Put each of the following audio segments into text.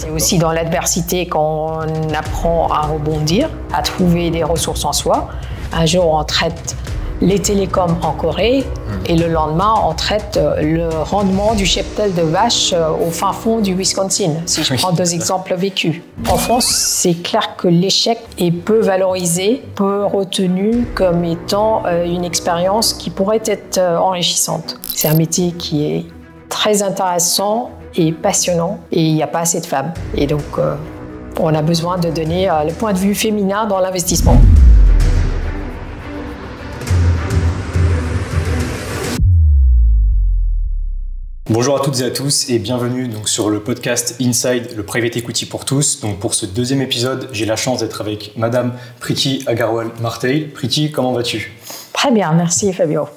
C'est aussi dans l'adversité qu'on apprend à rebondir, à trouver des ressources en soi. Un jour, on traite les télécoms en Corée et le lendemain, on traite le rendement du cheptel de vache au fin fond du Wisconsin, si je prends deux exemples vécus. En France, c'est clair que l'échec est peu valorisé, peu retenu comme étant une expérience qui pourrait être enrichissante. C'est un métier qui est très intéressant et passionnant et il n'y a pas assez de femmes. Et donc, on a besoin de donner le point de vue féminin dans l'investissement. Bonjour à toutes et à tous et bienvenue donc sur le podcast Inside, le Private Equity pour tous. Donc pour ce deuxième épisode, j'ai la chance d'être avec Madame Preeti Agarwal-Martel. Preeti, comment vas-tu? Très bien, merci Fabio.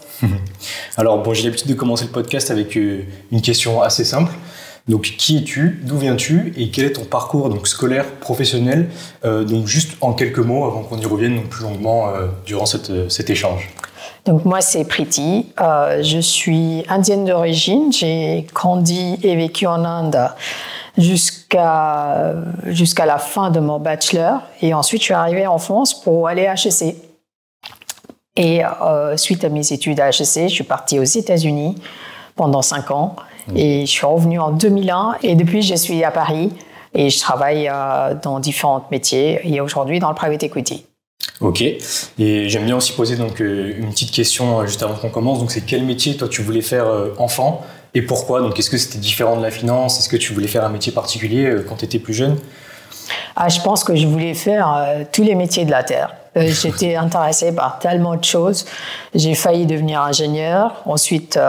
Alors bon, j'ai l'habitude de commencer le podcast avec une question assez simple. Donc qui es-tu, d'où viens-tu et quel est ton parcours donc scolaire, professionnel, donc juste en quelques mots avant qu'on y revienne donc plus longuement durant cet échange. Donc moi c'est Preeti, je suis indienne d'origine, j'ai grandi et vécu en Inde jusqu'à la fin de mon bachelor et ensuite je suis arrivée en France pour aller à HEC. Et suite à mes études à HEC, je suis partie aux États-Unis pendant 5 ans et je suis revenue en 2001 et depuis je suis à Paris et je travaille dans différents métiers et aujourd'hui dans le private equity. Ok, et j'aime bien aussi poser donc une petite question juste avant qu'on commence. Donc c'est quel métier toi tu voulais faire enfant et pourquoi? Donc est-ce que c'était différent de la finance? Est-ce que tu voulais faire un métier particulier quand tu étais plus jeune? Je pense que je voulais faire tous les métiers de la terre. J'étais intéressée par tellement de choses. J'ai failli devenir ingénieur. Ensuite,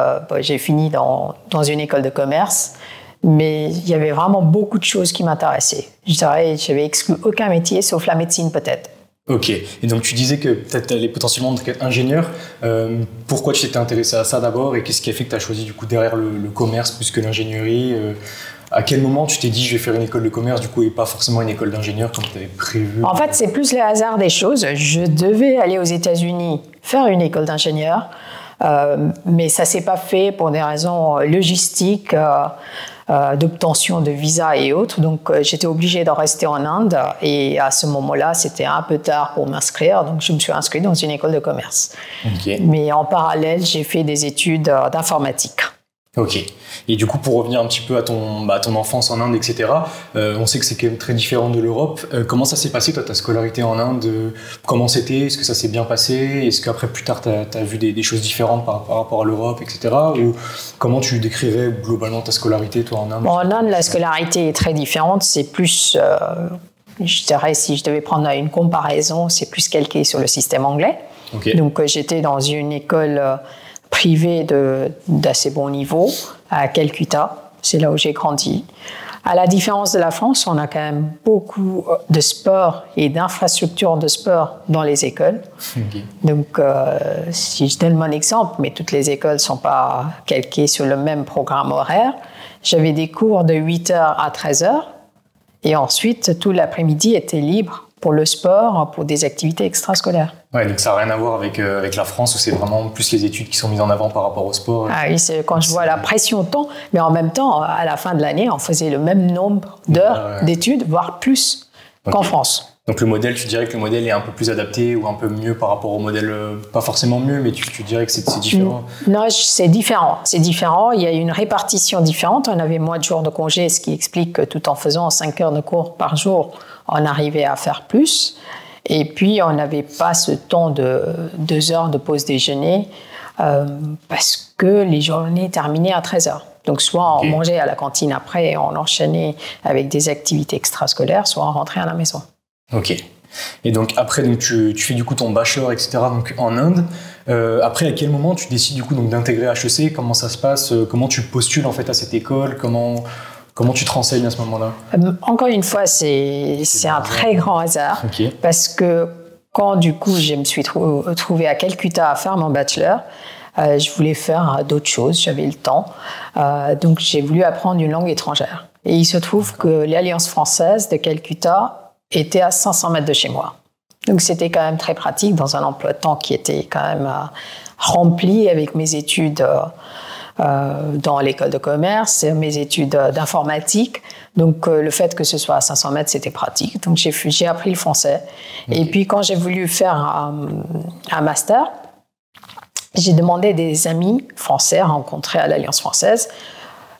j'ai fini dans une école de commerce. Mais il y avait vraiment beaucoup de choses qui m'intéressaient. Je dirais, j'avais exclu aucun métier sauf la médecine peut-être. Ok, et donc tu disais que peut-être tu allais potentiellement être ingénieur. Pourquoi tu t'étais intéressé à ça d'abord et qu'est-ce qui a fait que tu as choisi du coup derrière le commerce plus que l'ingénierie? À quel moment tu t'es dit je vais faire une école de commerce du coup et pas forcément une école d'ingénieur comme tu avais prévu? En fait, c'est plus le hasard des choses. Je devais aller aux États-Unis faire une école d'ingénieur, mais ça s'est pas fait pour des raisons logistiques. D'obtention de visa et autres. Donc, j'étais obligée de rester en Inde et à ce moment-là, c'était un peu tard pour m'inscrire. Donc, je me suis inscrite dans une école de commerce. Okay. Mais en parallèle, j'ai fait des études d'informatique. Ok. Et du coup, pour revenir un petit peu à ton enfance en Inde, etc., on sait que c'est quand même très différent de l'Europe. Comment ça s'est passé, toi, ta scolarité en Inde? Comment c'était? Est-ce que ça s'est bien passé? Est-ce qu'après, plus tard, tu as vu des choses différentes par rapport à l'Europe, etc. Ou comment tu décrirais globalement ta scolarité, toi, en Inde? En Inde, la scolarité est très différente. C'est plus, je dirais, si je devais prendre une comparaison, c'est plus calqué sur le système anglais. Okay. Donc, j'étais dans une école privée d'assez bon niveau à Calcutta, c'est là où j'ai grandi. À la différence de la France, on a quand même beaucoup de sport et d'infrastructures de sport dans les écoles. Okay. Donc, si je donne mon exemple, mais toutes les écoles ne sont pas calquées sur le même programme horaire. J'avais des cours de 8h à 13h et ensuite, tout l'après-midi était libre pour le sport, pour des activités extrascolaires. Ouais, donc ça n'a rien à voir avec la France où c'est vraiment plus les études qui sont mises en avant par rapport au sport. Ah oui, c'est quand je vois la pression de temps, mais en même temps, à la fin de l'année, on faisait le même nombre d'heures d'études, voire plus qu'en France. Donc le modèle, tu dirais que le modèle est un peu plus adapté ou un peu mieux par rapport au modèle, pas forcément mieux, mais tu dirais que c'est différent? Non, c'est différent. C'est différent. Il y a une répartition différente. On avait moins de jours de congé, ce qui explique que tout en faisant 5 heures de cours par jour, on arrivait à faire plus. Et puis, on n'avait pas ce temps de 2 heures de pause déjeuner parce que les journées terminaient à 13 heures. Donc, soit on mangeait à la cantine après et on enchaînait avec des activités extrascolaires, soit on rentrait à la maison. Ok. Et donc après, donc tu fais du coup ton bachelor, etc. Donc en Inde. Après, à quel moment tu décides du coup donc d'intégrer HEC? Comment ça se passe? Comment tu postules en fait à cette école? Comment tu te renseignes à ce moment-là? Encore une fois, c'est un très grand hasard parce que quand du coup je me suis trouvée à Calcutta à faire mon bachelor, je voulais faire d'autres choses, j'avais le temps, donc j'ai voulu apprendre une langue étrangère. Et il se trouve que l'Alliance française de Calcutta était à 500 mètres de chez moi. Donc c'était quand même très pratique dans un emploi de temps qui était quand même rempli avec mes études dans l'école de commerce, mes études d'informatique. Donc, le fait que ce soit à 500 mètres, c'était pratique. Donc, j'ai appris le français. Okay. Et puis, quand j'ai voulu faire un master, j'ai demandé à des amis français rencontrés à l'Alliance française.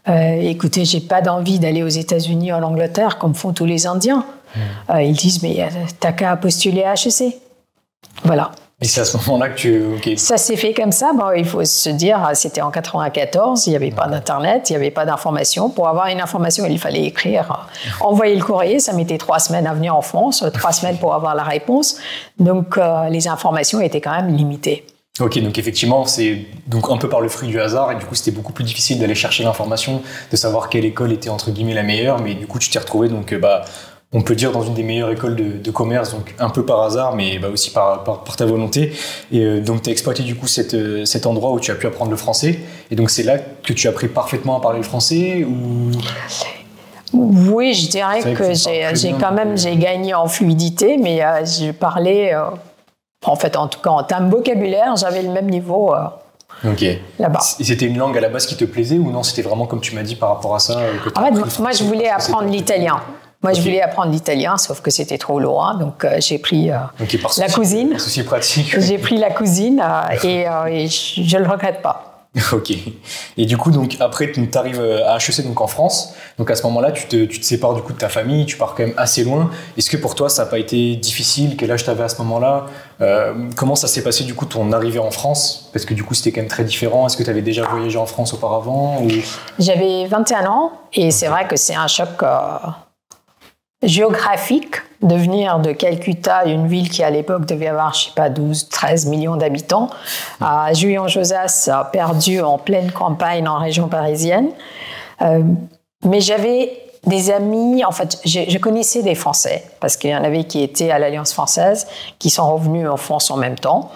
Écoutez, j'ai pas d'envie d'aller aux États-Unis ou en Angleterre comme font tous les Indiens. Ils disent, mais t'as qu'à postuler à HEC. Voilà. Et c'est à ce moment-là que tu... Okay. Ça s'est fait comme ça. Bon, il faut se dire, c'était en 94, il n'y avait pas d'Internet, il n'y avait pas d'information. Pour avoir une information, il fallait écrire, envoyer le courrier. Ça mettait 3 semaines à venir en France, 3 semaines pour avoir la réponse. Donc, les informations étaient quand même limitées. Ok, donc effectivement, c'est donc un peu par le fruit du hasard, et du coup, c'était beaucoup plus difficile d'aller chercher l'information, de savoir quelle école était entre guillemets la meilleure, mais du coup, tu t'es retrouvé donc on peut dire dans une des meilleures écoles de commerce, donc un peu par hasard, mais aussi par ta volonté. Et donc, tu as exploité du coup cet endroit où tu as pu apprendre le français. Et donc, c'est là que tu as appris parfaitement à parler le français ou... Oui, je dirais que j'ai gagné en fluidité, mais je parlais, en fait, en tout cas, en termes vocabulaire, j'avais le même niveau là-bas. Et c'était une langue à la base qui te plaisait ou non? C'était vraiment comme tu m'as dit par rapport à ça en fait, moi, je voulais apprendre l'italien. Moi, je voulais apprendre l'italien, sauf que c'était trop loin, donc j'ai pris la cousine. Souci pratique. J'ai pris la cousine et je le regrette pas. Ok. Et du coup, donc après, tu arrives à HEC, donc en France. Donc à ce moment-là, tu te sépares du coup de ta famille, tu pars quand même assez loin. Est-ce que pour toi, ça n'a pas été difficile? Quel âge tu avais à ce moment-là? Comment ça s'est passé du coup ton arrivée en France? Parce que du coup, c'était quand même très différent. Est-ce que tu avais déjà voyagé en France auparavant ou... J'avais 21 ans et c'est vrai que c'est un choc géographique de venir de Calcutta, une ville qui à l'époque devait avoir, je sais pas, 12-13 millions d'habitants, à Juillan-Josas, perdu en pleine campagne en région parisienne. Mais j'avais des amis, en fait, je connaissais des Français, parce qu'il y en avait qui étaient à l'Alliance française, qui sont revenus en France en même temps.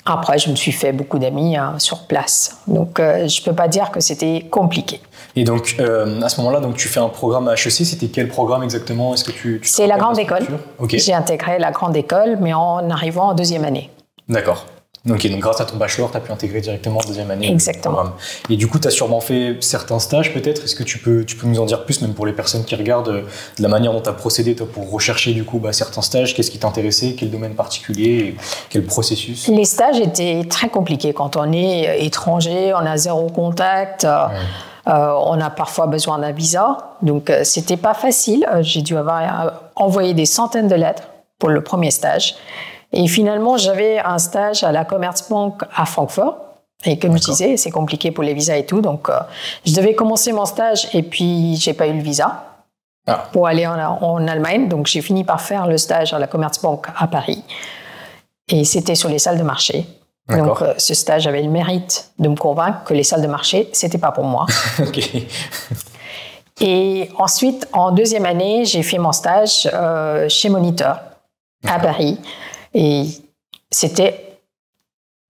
Après, je me suis fait beaucoup d'amis sur place. Donc, je peux pas dire que c'était compliqué. Et donc, à ce moment-là, donc, tu fais un programme à HEC. C'était quel programme exactement? Est-ce que c'est la grande école. Okay. J'ai intégré la grande école, mais en arrivant en 2e année. D'accord. Ok, donc grâce à ton bachelor, tu as pu intégrer directement en 2e année. Exactement. Et du coup, tu as sûrement fait certains stages peut-être. Est-ce que tu peux nous en dire plus, même pour les personnes qui regardent, de la manière dont tu as procédé toi, pour rechercher du coup certains stages? Qu'est-ce qui t'intéressait? Quel domaine particulier? Quel processus? Les stages étaient très compliqués. Quand on est étranger, on a 0 contact. On a parfois besoin d'un visa. Donc, c'était pas facile. J'ai dû envoyer des centaines de lettres pour le premier stage. Et finalement, j'avais un stage à la Commerzbank à Francfort. Et comme je disais, c'est compliqué pour les visas et tout. Donc, je devais commencer mon stage et puis j'ai pas eu le visa pour aller en Allemagne. Donc, j'ai fini par faire le stage à la Commerzbank à Paris. Et c'était sur les salles de marché. Donc, ce stage avait le mérite de me convaincre que les salles de marché, c'était pas pour moi. Okay. Et ensuite, en 2e année, j'ai fait mon stage chez Moniteur à Paris. Et c'était,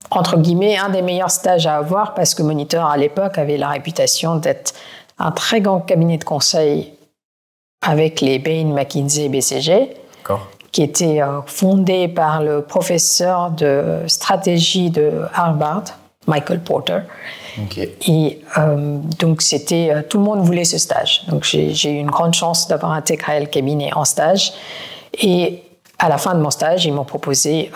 entre guillemets, un des meilleurs stages à avoir parce que Moniteur, à l'époque, avait la réputation d'être un très grand cabinet de conseil avec les Bain, McKinsey et BCG, qui était fondé par le professeur de stratégie de Harvard, Michael Porter. Okay. Et donc, tout le monde voulait ce stage. Donc, j'ai eu une grande chance d'avoir intégré le cabinet en stage. Et à la fin de mon stage, ils m'ont proposé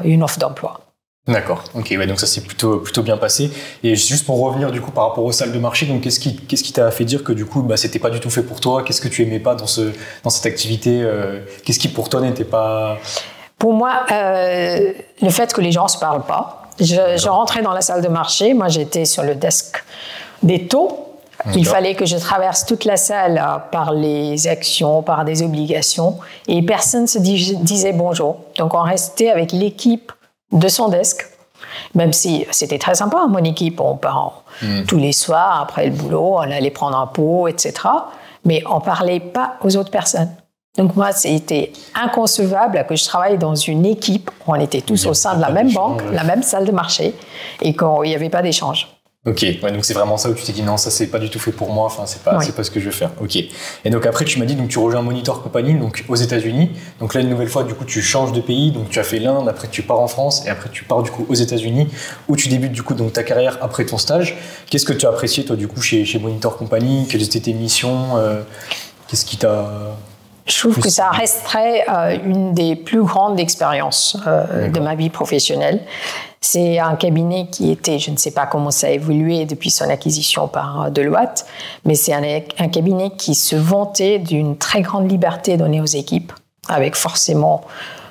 une offre d'emploi. D'accord. Ok. Ouais, donc ça s'est plutôt bien passé. Et juste pour revenir du coup par rapport aux salles de marché, donc qu'est-ce qui t'a fait dire que du coup c'était pas du tout fait pour toi? Qu'est-ce que tu aimais pas dans cette activité? Qu'est-ce qui pour toi n'était pas... Pour moi, le fait que les gens se parlent pas. Je rentrais dans la salle de marché. Moi, j'étais sur le desk des taux. Il fallait que je traverse toute la salle par les actions, par des obligations, et personne ne se disait bonjour. Donc, on restait avec l'équipe de son desk, même si c'était très sympa, mon équipe. On part tous les soirs, après le boulot, on allait prendre un pot, etc. Mais on ne parlait pas aux autres personnes. Donc, moi, c'était inconcevable que je travaille dans une équipe où on était tous au sein de la même banque, la même salle de marché, et qu'il n'y avait pas d'échange. Ok, ouais, donc c'est vraiment ça où tu t'es dit non, ça c'est pas du tout fait pour moi, enfin c'est pas ce que je veux faire. Ok. Et donc après tu m'as dit donc tu rejoins Monitor Company donc aux États-Unis. Donc là une nouvelle fois du coup tu changes de pays, donc tu as fait l'Inde, après tu pars en France et après tu pars du coup aux États-Unis où tu débutes du coup donc ta carrière après ton stage. Qu'est-ce que tu as apprécié toi du coup chez Monitor Company? Quelles étaient tes missions? Qu'est-ce qui t'a... Je trouve que ça resterait une des plus grandes expériences de ma vie professionnelle. C'est un cabinet qui était, je ne sais pas comment ça a évolué depuis son acquisition par Deloitte, mais c'est un cabinet qui se vantait d'une très grande liberté donnée aux équipes, avec forcément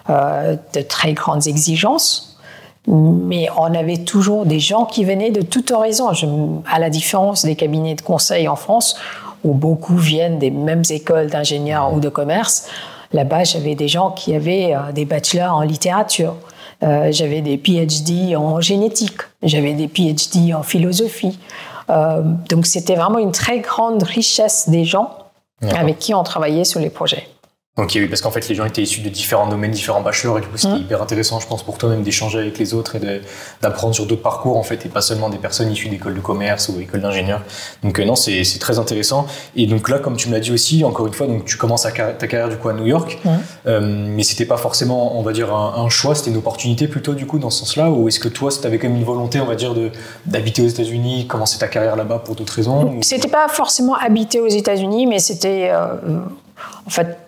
de très grandes exigences. Mais on avait toujours des gens qui venaient de tout horizon, à la différence des cabinets de conseil en France, où beaucoup viennent des mêmes écoles d'ingénieurs ou de commerce. Là-bas, j'avais des gens qui avaient des bachelors en littérature. J'avais des PhD en génétique. J'avais des PhD en philosophie. Donc, c'était vraiment une très grande richesse des gens avec qui on travaillait sur les projets. Ok, oui, parce qu'en fait, les gens étaient issus de différents domaines, différents bachelors, et du coup, c'était hyper intéressant, je pense, pour toi même d'échanger avec les autres et d'apprendre sur d'autres parcours, en fait, et pas seulement des personnes issues d'écoles de commerce ou écoles d'ingénieurs. Donc, non, c'est très intéressant. Et donc là, comme tu me l'as dit aussi, encore une fois, donc tu commences ta carrière, du coup, à New York, mais c'était pas forcément, on va dire, un choix, c'était une opportunité plutôt, du coup, dans ce sens-là, ou est-ce que toi, t'avais quand même une volonté, on va dire, d'habiter aux États-Unis, commencer ta carrière là-bas pour d'autres raisons? C'était pas forcément habiter aux États-Unis, mais c'était, en fait,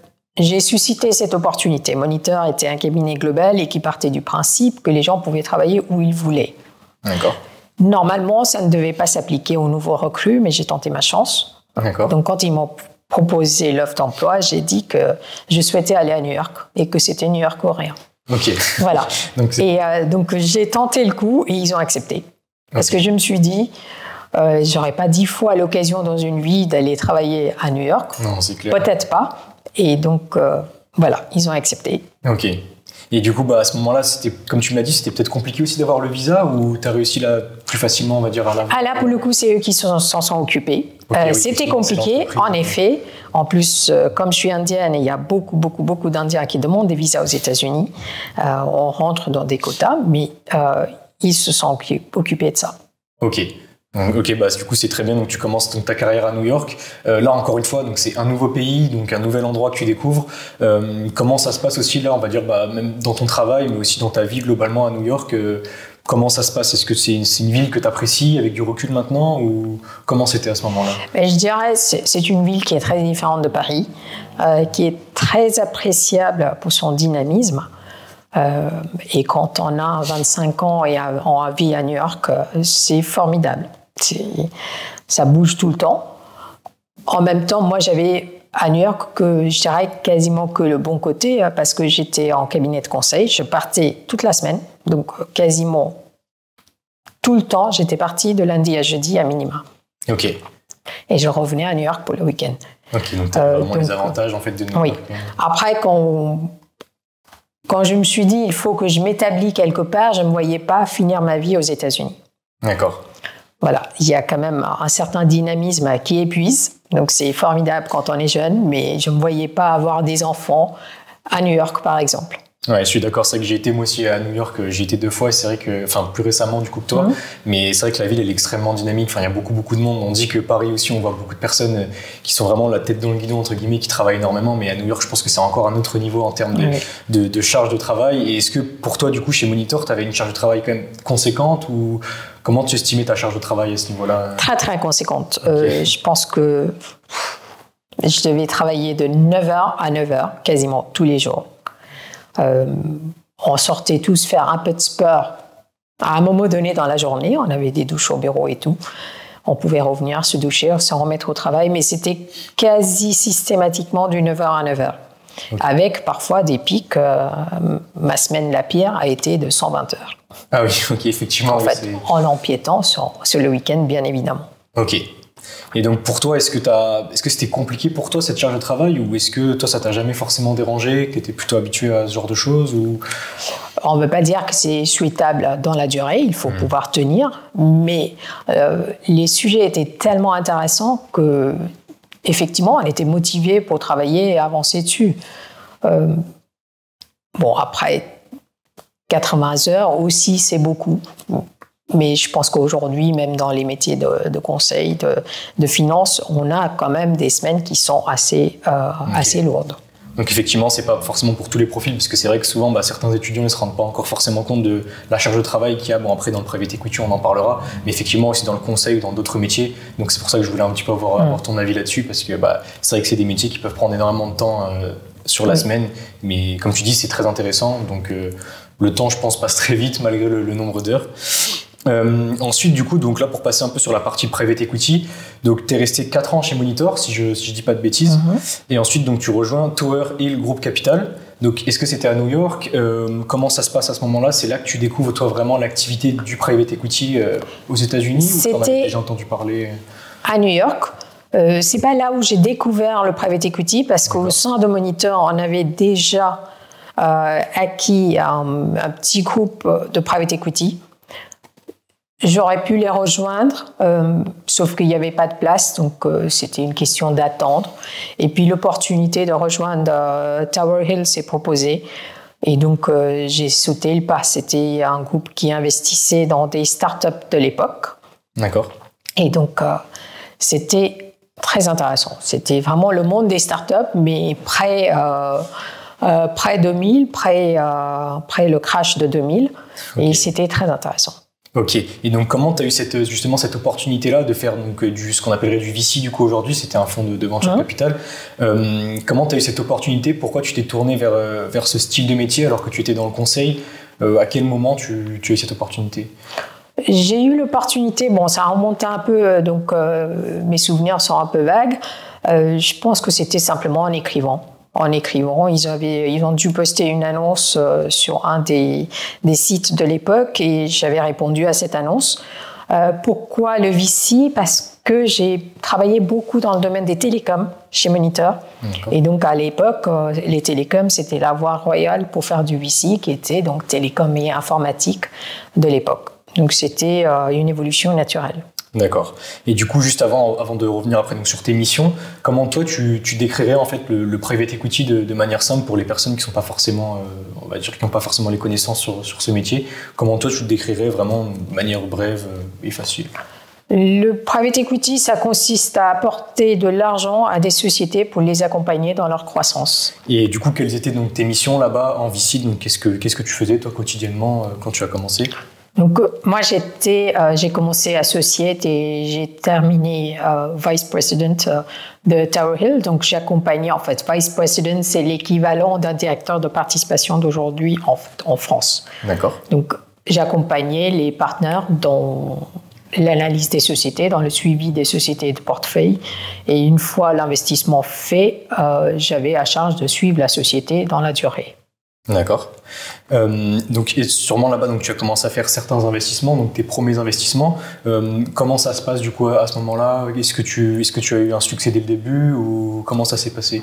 j'ai suscité cette opportunité. Monitor était un cabinet global et qui partait du principe que les gens pouvaient travailler où ils voulaient. D'accord. Normalement, ça ne devait pas s'appliquer aux nouveaux recrues, mais j'ai tenté ma chance. D'accord. Donc, quand ils m'ont proposé l'offre d'emploi, j'ai dit que je souhaitais aller à New York et que c'était New York ou rien. Ok. Voilà. Donc, j'ai tenté le coup et ils ont accepté. Parce que je me suis dit, j'aurais pas 10 fois l'occasion dans une vie d'aller travailler à New York. Non, c'est clair. Peut-être pas. Et donc, voilà, ils ont accepté. Ok. Et du coup, à ce moment-là, comme tu m'as dit, c'était peut-être compliqué aussi d'avoir le visa ou tu as réussi là plus facilement, on va dire, à l'avoir? Ah là, pour le coup, c'est eux qui s'en sont occupés. Okay, c'était compliqué, en effet. En plus, comme je suis indienne, il y a beaucoup d'Indiens qui demandent des visas aux États-Unis. On rentre dans des quotas, mais ils se sont occupés de ça. Ok. Ok, du coup c'est très bien. Donc tu commences ta carrière à New York. Là encore une fois, donc c'est un nouveau pays, donc un nouvel endroit que tu découvres. Comment ça se passe aussi là, on va dire, même dans ton travail, mais aussi dans ta vie globalement à New York. Comment ça se passe? Est-ce que c'est une ville que tu apprécies avec du recul maintenant, ou comment c'était à ce moment-là? Je dirais c'est une ville qui est très différente de Paris, qui est très appréciable pour son dynamisme. Et quand on a 25 ans et on vit à New York, c'est formidable. Ça bouge tout le temps. En même temps, moi, j'avais à New York je dirais quasiment que le bon côté, parce que j'étais en cabinet de conseil. Je partais toute la semaine, donc quasiment tout le temps. J'étais partie de lundi à jeudi à minima. Ok. Et je revenais à New York pour le week-end. Ok, donc tu as vraiment les avantages en fait de New York. Oui. Après, quand je me suis dit il faut que je m'établis quelque part, je ne me voyais pas finir ma vie aux États-Unis. D'accord. Voilà, il y a quand même un certain dynamisme qui épuise, donc c'est formidable quand on est jeune, mais je ne me voyais pas avoir des enfants à New York, par exemple. Ouais, je suis d'accord, c'est vrai que j'ai été moi aussi à New York, j'y étais 2 fois et c'est vrai que, enfin plus récemment du coup que toi, mais c'est vrai que la ville elle est extrêmement dynamique, enfin il y a beaucoup de monde, on dit que Paris aussi on voit beaucoup de personnes qui sont vraiment la tête dans le guidon entre guillemets, qui travaillent énormément, mais à New York je pense que c'est encore un autre niveau en termes de charge de travail. Et est-ce que pour toi du coup chez Monitor tu avais une charge de travail quand même conséquente, ou comment tu estimais ta charge de travail à ce niveau-là? Très conséquente. Okay. Je pense que je devais travailler de 9h à 9h quasiment tous les jours. On sortait tous faire un peu de sport à un moment donné dans la journée. On avait des douches au bureau et tout. On pouvait revenir se doucher, se remettre au travail, mais c'était quasi systématiquement du 9h à 9h. Okay. Avec parfois des pics. Ma semaine la pire a été de 120 heures. Ah oui, ok, effectivement. En fait, en empiétant sur le week-end, bien évidemment. Ok. Et donc pour toi, est-ce que c'était compliqué pour toi cette charge de travail, ou est-ce que toi ça t'a jamais forcément dérangé, que tu étais plutôt habitué à ce genre de choses, ou... On ne veut pas dire que c'est souhaitable dans la durée, il faut pouvoir tenir, mais les sujets étaient tellement intéressants que effectivement on était motivé pour travailler et avancer dessus. Bon, après 80 heures aussi c'est beaucoup. Mais je pense qu'aujourd'hui, même dans les métiers de conseil, de finance, on a quand même des semaines qui sont assez lourdes. Donc effectivement, c'est pas forcément pour tous les profils, parce que c'est vrai que souvent, certains étudiants ne se rendent pas encore forcément compte de la charge de travail qu'il y a. Bon, après, dans le private equity, on en parlera, mais effectivement aussi dans le conseil ou dans d'autres métiers. Donc c'est pour ça que je voulais un petit peu avoir ton avis là-dessus, parce que c'est vrai que c'est des métiers qui peuvent prendre énormément de temps sur la semaine, mais comme tu dis, c'est très intéressant. Donc le temps, je pense, passe très vite malgré le nombre d'heures. Ensuite, du coup, donc là, pour passer un peu sur la partie private equity, donc tu es resté 4 ans chez Monitor, si je dis pas de bêtises, et ensuite, donc, tu rejoins Tower Hill Group Capital. Donc, est-ce que c'était à New York? Comment ça se passe à ce moment-là? C'est là que tu découvres, toi, vraiment l'activité du private equity aux États-Unis, ou tu en avais déjà entendu parler? À New York. C'est pas là où j'ai découvert le private equity, parce qu'au sein de Monitor, on avait déjà acquis un petit groupe de private equity. J'aurais pu les rejoindre, sauf qu'il n'y avait pas de place, donc c'était une question d'attendre. Et puis l'opportunité de rejoindre Tower Hill s'est proposée. Et donc j'ai sauté le pas. C'était un groupe qui investissait dans des startups de l'époque. D'accord. Et donc c'était très intéressant. C'était vraiment le monde des startups, mais près 2000, près le crash de 2000. Okay. Et c'était très intéressant. Ok, et donc comment tu as eu justement cette opportunité-là de faire donc, ce qu'on appellerait du VC du coup aujourd'hui, c'était un fonds de venture capital. Comment tu as eu cette opportunité? Pourquoi tu t'es tourné vers ce style de métier alors que tu étais dans le conseil? À quel moment tu as eu cette opportunité? J'ai eu l'opportunité, bon ça remonte un peu, donc mes souvenirs sont un peu vagues. Je pense que c'était simplement en écrivant. Ils ont dû poster une annonce sur un des sites de l'époque et j'avais répondu à cette annonce. Pourquoi le VC? Parce que j'ai travaillé beaucoup dans le domaine des télécoms chez Monitor. Et donc à l'époque, les télécoms, c'était la voie royale pour faire du VC, qui était donc télécom et informatique de l'époque. Donc c'était une évolution naturelle. D'accord. Et du coup, juste avant de revenir après donc, sur tes missions, comment toi tu décrirais en fait le private equity de manière simple pour les personnes qui sont pas forcément, on va dire, qui n'ont pas forcément les connaissances sur ce métier? Comment toi tu le décrirais vraiment de manière brève et facile? Le private equity, ça consiste à apporter de l'argent à des sociétés pour les accompagner dans leur croissance. Et du coup, quelles étaient donc tes missions là-bas en VC? Donc, qu'est-ce que tu faisais toi quotidiennement quand tu as commencé? Donc, moi, j'ai commencé associate et j'ai terminé vice president de Tower Hill. Donc, j'accompagnais, en fait, vice president, c'est l'équivalent d'un directeur de participation d'aujourd'hui en France. D'accord. Donc, j'accompagnais les partenaires dans l'analyse des sociétés, dans le suivi des sociétés de portefeuille. Et une fois l'investissement fait, j'avais à charge de suivre la société dans la durée. D'accord. Donc sûrement là-bas, donc tu as commencé à faire certains investissements, donc tes premiers investissements. Comment ça se passe du coup à ce moment-là? Est-ce que tu as eu un succès dès le début ou comment ça s'est passé?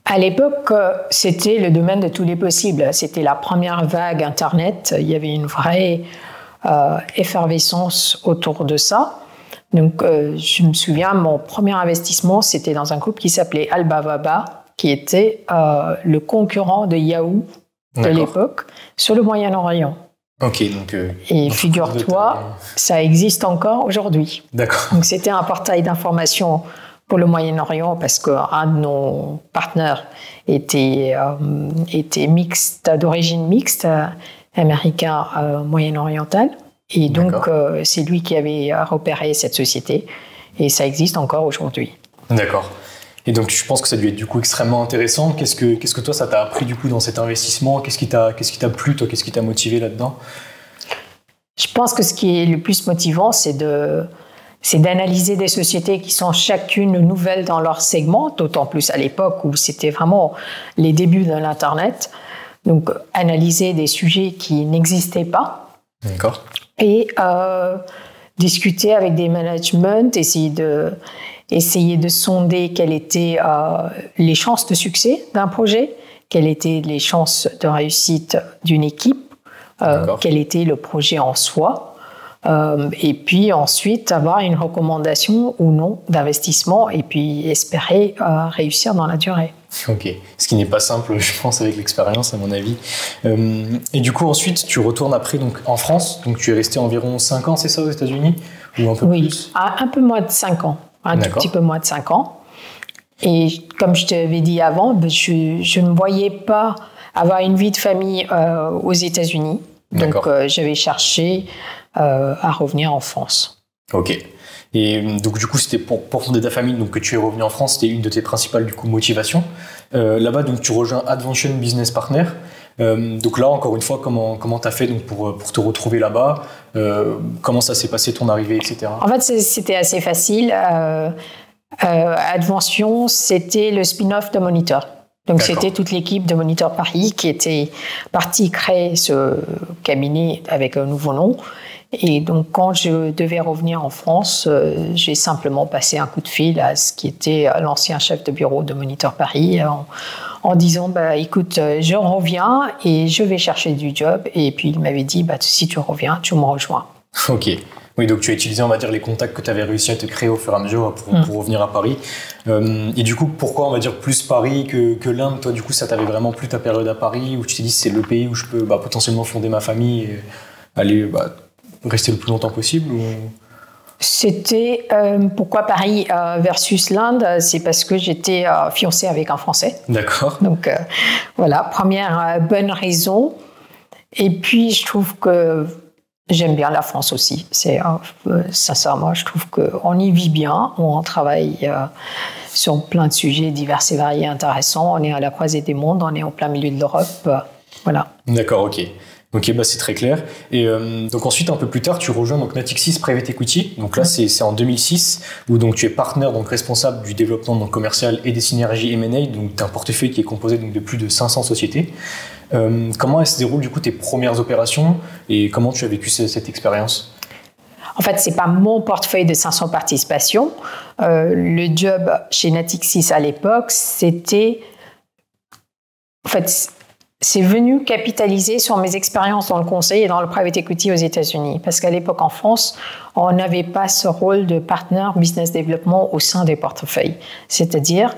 À l'époque, c'était le domaine de tous les possibles. C'était la première vague Internet. Il y avait une vraie effervescence autour de ça. Donc, je me souviens, mon premier investissement, c'était dans un groupe qui s'appelait Alibaba, qui était le concurrent de Yahoo de l'époque sur le Moyen-Orient. Ok, donc. Et figure-toi, ça existe encore aujourd'hui. D'accord. Donc, c'était un portail d'information pour le Moyen-Orient parce qu'un de nos partenaires était mixte, d'origine mixte, américain moyen-oriental. Et donc, c'est lui qui avait repéré cette société. Et ça existe encore aujourd'hui. D'accord. Et donc, je pense que ça a dû être du coup extrêmement intéressant. Qu'est-ce que toi, ça t'a appris du coup dans cet investissement? Qu'est-ce qui t'a plu, toi? Qu'est-ce qui t'a motivé là-dedans? Je pense que ce qui est le plus motivant, c'est d'analyser des sociétés qui sont chacune nouvelles dans leur segment, d'autant plus à l'époque où c'était vraiment les débuts de l'Internet. Donc, analyser des sujets qui n'existaient pas. D'accord. Et discuter avec des managements, essayer de sonder quelles étaient les chances de succès d'un projet, quelles étaient les chances de réussite d'une équipe, quel était le projet en soi, Et puis ensuite avoir une recommandation ou non d'investissement et puis espérer réussir dans la durée. Ok, ce qui n'est pas simple, je pense, avec l'expérience, à mon avis. Et du coup, ensuite, tu retournes après donc, en France. Donc, tu es resté environ 5 ans, c'est ça, aux États-Unis? Ou un peu plus? Un peu moins de 5 ans. Un tout petit peu moins de 5 ans. Et comme je t'avais dit avant, je ne me voyais pas avoir une vie de famille aux États-Unis. Donc, j'avais cherché à revenir en France. Ok. Et donc du coup, c'était pour fonder ta famille, donc que tu es revenu en France, c'était une de tes principales du coup motivations. Là-bas, donc tu rejoins Advention Business Partner. Donc là, encore une fois, comment t'as fait donc pour te retrouver là-bas? Comment ça s'est passé ton arrivée, etc. En fait, c'était assez facile. Advention, c'était le spin-off de Monitor. Donc c'était toute l'équipe de Monitor Paris qui était partie créer ce cabinet avec un nouveau nom. Et donc, quand je devais revenir en France, j'ai simplement passé un coup de fil à ce qui était l'ancien chef de bureau de Monitor Paris en disant écoute, je reviens et je vais chercher du job. Et puis, il m'avait dit si tu reviens, tu me rejoins. Ok. Oui, donc tu as utilisé, on va dire, les contacts que tu avais réussi à te créer au fur et à mesure pour revenir à Paris. Et du coup, pourquoi, on va dire, plus Paris que l'Inde? Toi, du coup, ça t'avait vraiment plu ta période à Paris, où tu t'es dit c'est le pays où je peux potentiellement fonder ma famille et aller rester le plus longtemps possible ou... C'était pourquoi Paris versus l'Inde, c'est parce que j'étais fiancée avec un Français. D'accord. Donc voilà, première bonne raison. Et puis je trouve que j'aime bien la France aussi. Sincèrement, je trouve qu'on y vit bien, on travaille sur plein de sujets divers et variés intéressants. On est à la croisée des mondes, on est au plein milieu de l'Europe. Voilà. D'accord, ok. Ok, c'est très clair. Et donc ensuite, un peu plus tard, tu rejoins donc Natixis Private Equity. Donc là, c'est en 2006, où donc tu es partenaire, donc responsable du développement donc, commercial et des synergies M&A. Donc tu as un portefeuille qui est composé donc, de plus de 500 sociétés. Comment se déroulent du coup tes premières opérations et comment tu as vécu cette expérience? En fait, c'est pas mon portefeuille de 500 participations. Le job chez Natixis à l'époque, c'était... En fait, c'est venu capitaliser sur mes expériences dans le conseil et dans le private equity aux États-Unis. Parce qu'à l'époque, en France, on n'avait pas ce rôle de partner business development au sein des portefeuilles. C'est-à-dire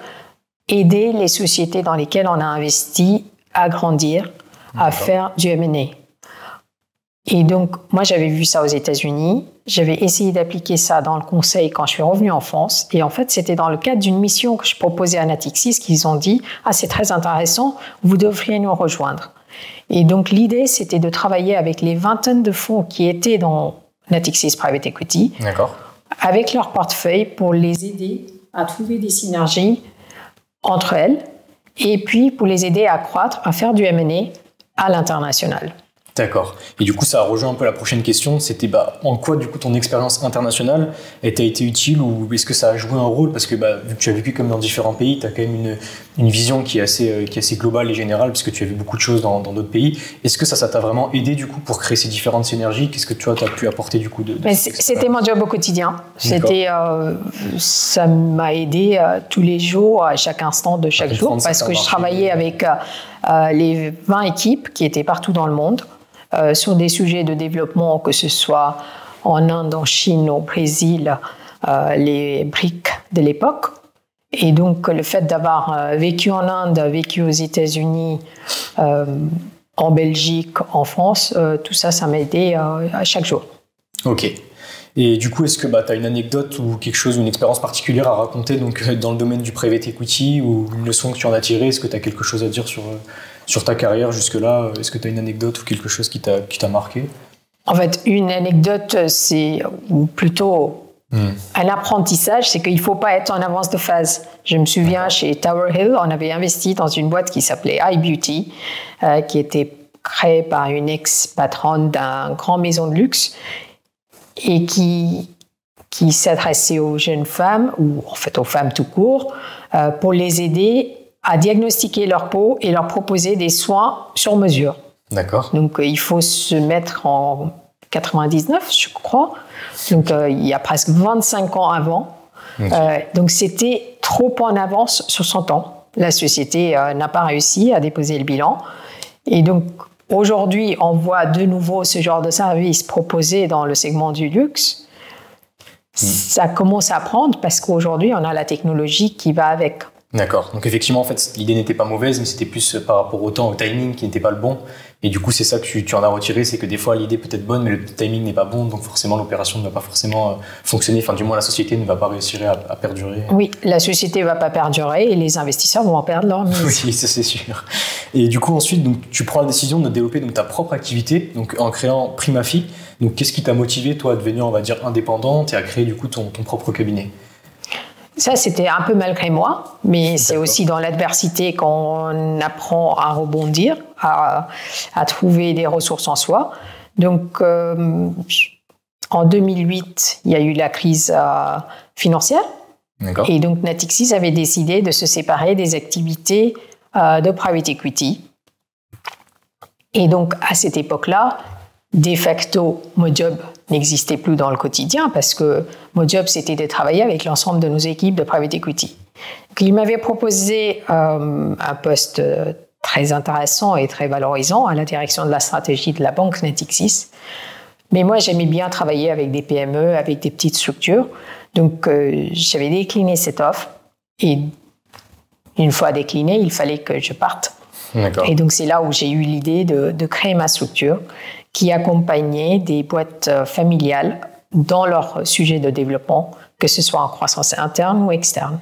aider les sociétés dans lesquelles on a investi à grandir, à faire du M&A. Et donc, moi, j'avais vu ça aux États-Unis. J'avais essayé d'appliquer ça dans le conseil quand je suis revenue en France. Et en fait, c'était dans le cadre d'une mission que je proposais à Natixis qu'ils ont dit « Ah, c'est très intéressant, vous devriez nous rejoindre ». Et donc, l'idée, c'était de travailler avec les vingtaines de fonds qui étaient dans Natixis Private Equity, avec leur portefeuille pour les aider à trouver des synergies entre elles et puis pour les aider à croître, à faire du M&A à l'international. D'accord. Et du coup, ça a rejoint un peu la prochaine question. C'était en quoi, du coup, ton expérience internationale t'a été utile ou est-ce que ça a joué un rôle? Parce que vu que tu as vécu comme dans différents pays, tu as quand même une vision qui est assez globale et générale puisque tu as vu beaucoup de choses dans d'autres pays. Est-ce que ça t'a vraiment aidé, du coup, pour créer ces différentes synergies? Qu'est-ce que tu as pu apporter, du coup, C'était mon job au quotidien. Ça m'a aidé tous les jours, à chaque instant de chaque jour parce que je travaillais avec les 20 équipes qui étaient partout dans le monde. Sur des sujets de développement, que ce soit en Inde, en Chine, au Brésil, les BRIC de l'époque. Et donc, le fait d'avoir vécu en Inde, vécu aux États-Unis, en Belgique, en France, tout ça, ça m'a aidé à chaque jour. Ok. Et du coup, est-ce que tu as une anecdote ou quelque chose, une expérience particulière à raconter donc, dans le domaine du private equity ou une leçon que tu en as tirée? Est-ce que tu as quelque chose à dire sur ta carrière jusque-là? Est-ce que tu as une anecdote ou quelque chose qui t'a marqué? En fait, une anecdote, ou plutôt un apprentissage, c'est qu'il ne faut pas être en avance de phase. Je me souviens, chez Tower Hill, on avait investi dans une boîte qui s'appelait iBeauty, qui était créée par une ex-patronne d'un grand maison de luxe et qui s'adressait aux jeunes femmes, ou en fait aux femmes tout court, pour les aider à diagnostiquer leur peau et leur proposer des soins sur mesure. D'accord. Donc, il faut se mettre en 99, je crois. Donc, il y a presque 25 ans avant. Okay. Donc, c'était trop en avance sur son temps. La société n'a pas réussi à déposer le bilan. Et donc, aujourd'hui, on voit de nouveau ce genre de service proposé dans le segment du luxe. Ça commence à prendre parce qu'aujourd'hui, on a la technologie qui va avec. D'accord. Donc effectivement, en fait, l'idée n'était pas mauvaise, mais c'était plus par rapport au temps, au timing qui n'était pas le bon. Et du coup, c'est ça que tu en as retiré, c'est que des fois, l'idée peut être bonne, mais le timing n'est pas bon, donc forcément, l'opération ne va pas forcément fonctionner. Enfin, du moins, la société ne va pas réussir à perdurer. Oui, la société ne va pas perdurer et les investisseurs vont en perdre leur mise. Oui, ça c'est sûr. Et du coup, ensuite, donc, tu prends la décision de développer donc, ta propre activité, donc en créant Primafi. Donc, qu'est-ce qui t'a motivé, toi, à devenir, on va dire, indépendante et à créer du coup ton propre cabinet? Ça, c'était un peu malgré moi, mais c'est aussi dans l'adversité qu'on apprend à rebondir, à trouver des ressources en soi. Donc, en 2008, il y a eu la crise financière. D'accord. Et donc, Natixis avait décidé de se séparer des activités de private equity. Et donc, à cette époque-là, de facto, Mojob n'existait plus dans le quotidien parce que Mojob, c'était de travailler avec l'ensemble de nos équipes de private equity. Donc, il m'avait proposé un poste très intéressant et très valorisant à la direction de la stratégie de la banque Natixis. Mais moi, j'aimais bien travailler avec des PME, avec des petites structures. Donc, j'avais décliné cette offre. Et une fois décliné, il fallait que je parte. D'accord. Et donc, c'est là où j'ai eu l'idée de créer ma structure qui accompagnait des boîtes familiales dans leur sujet de développement, que ce soit en croissance interne ou externe.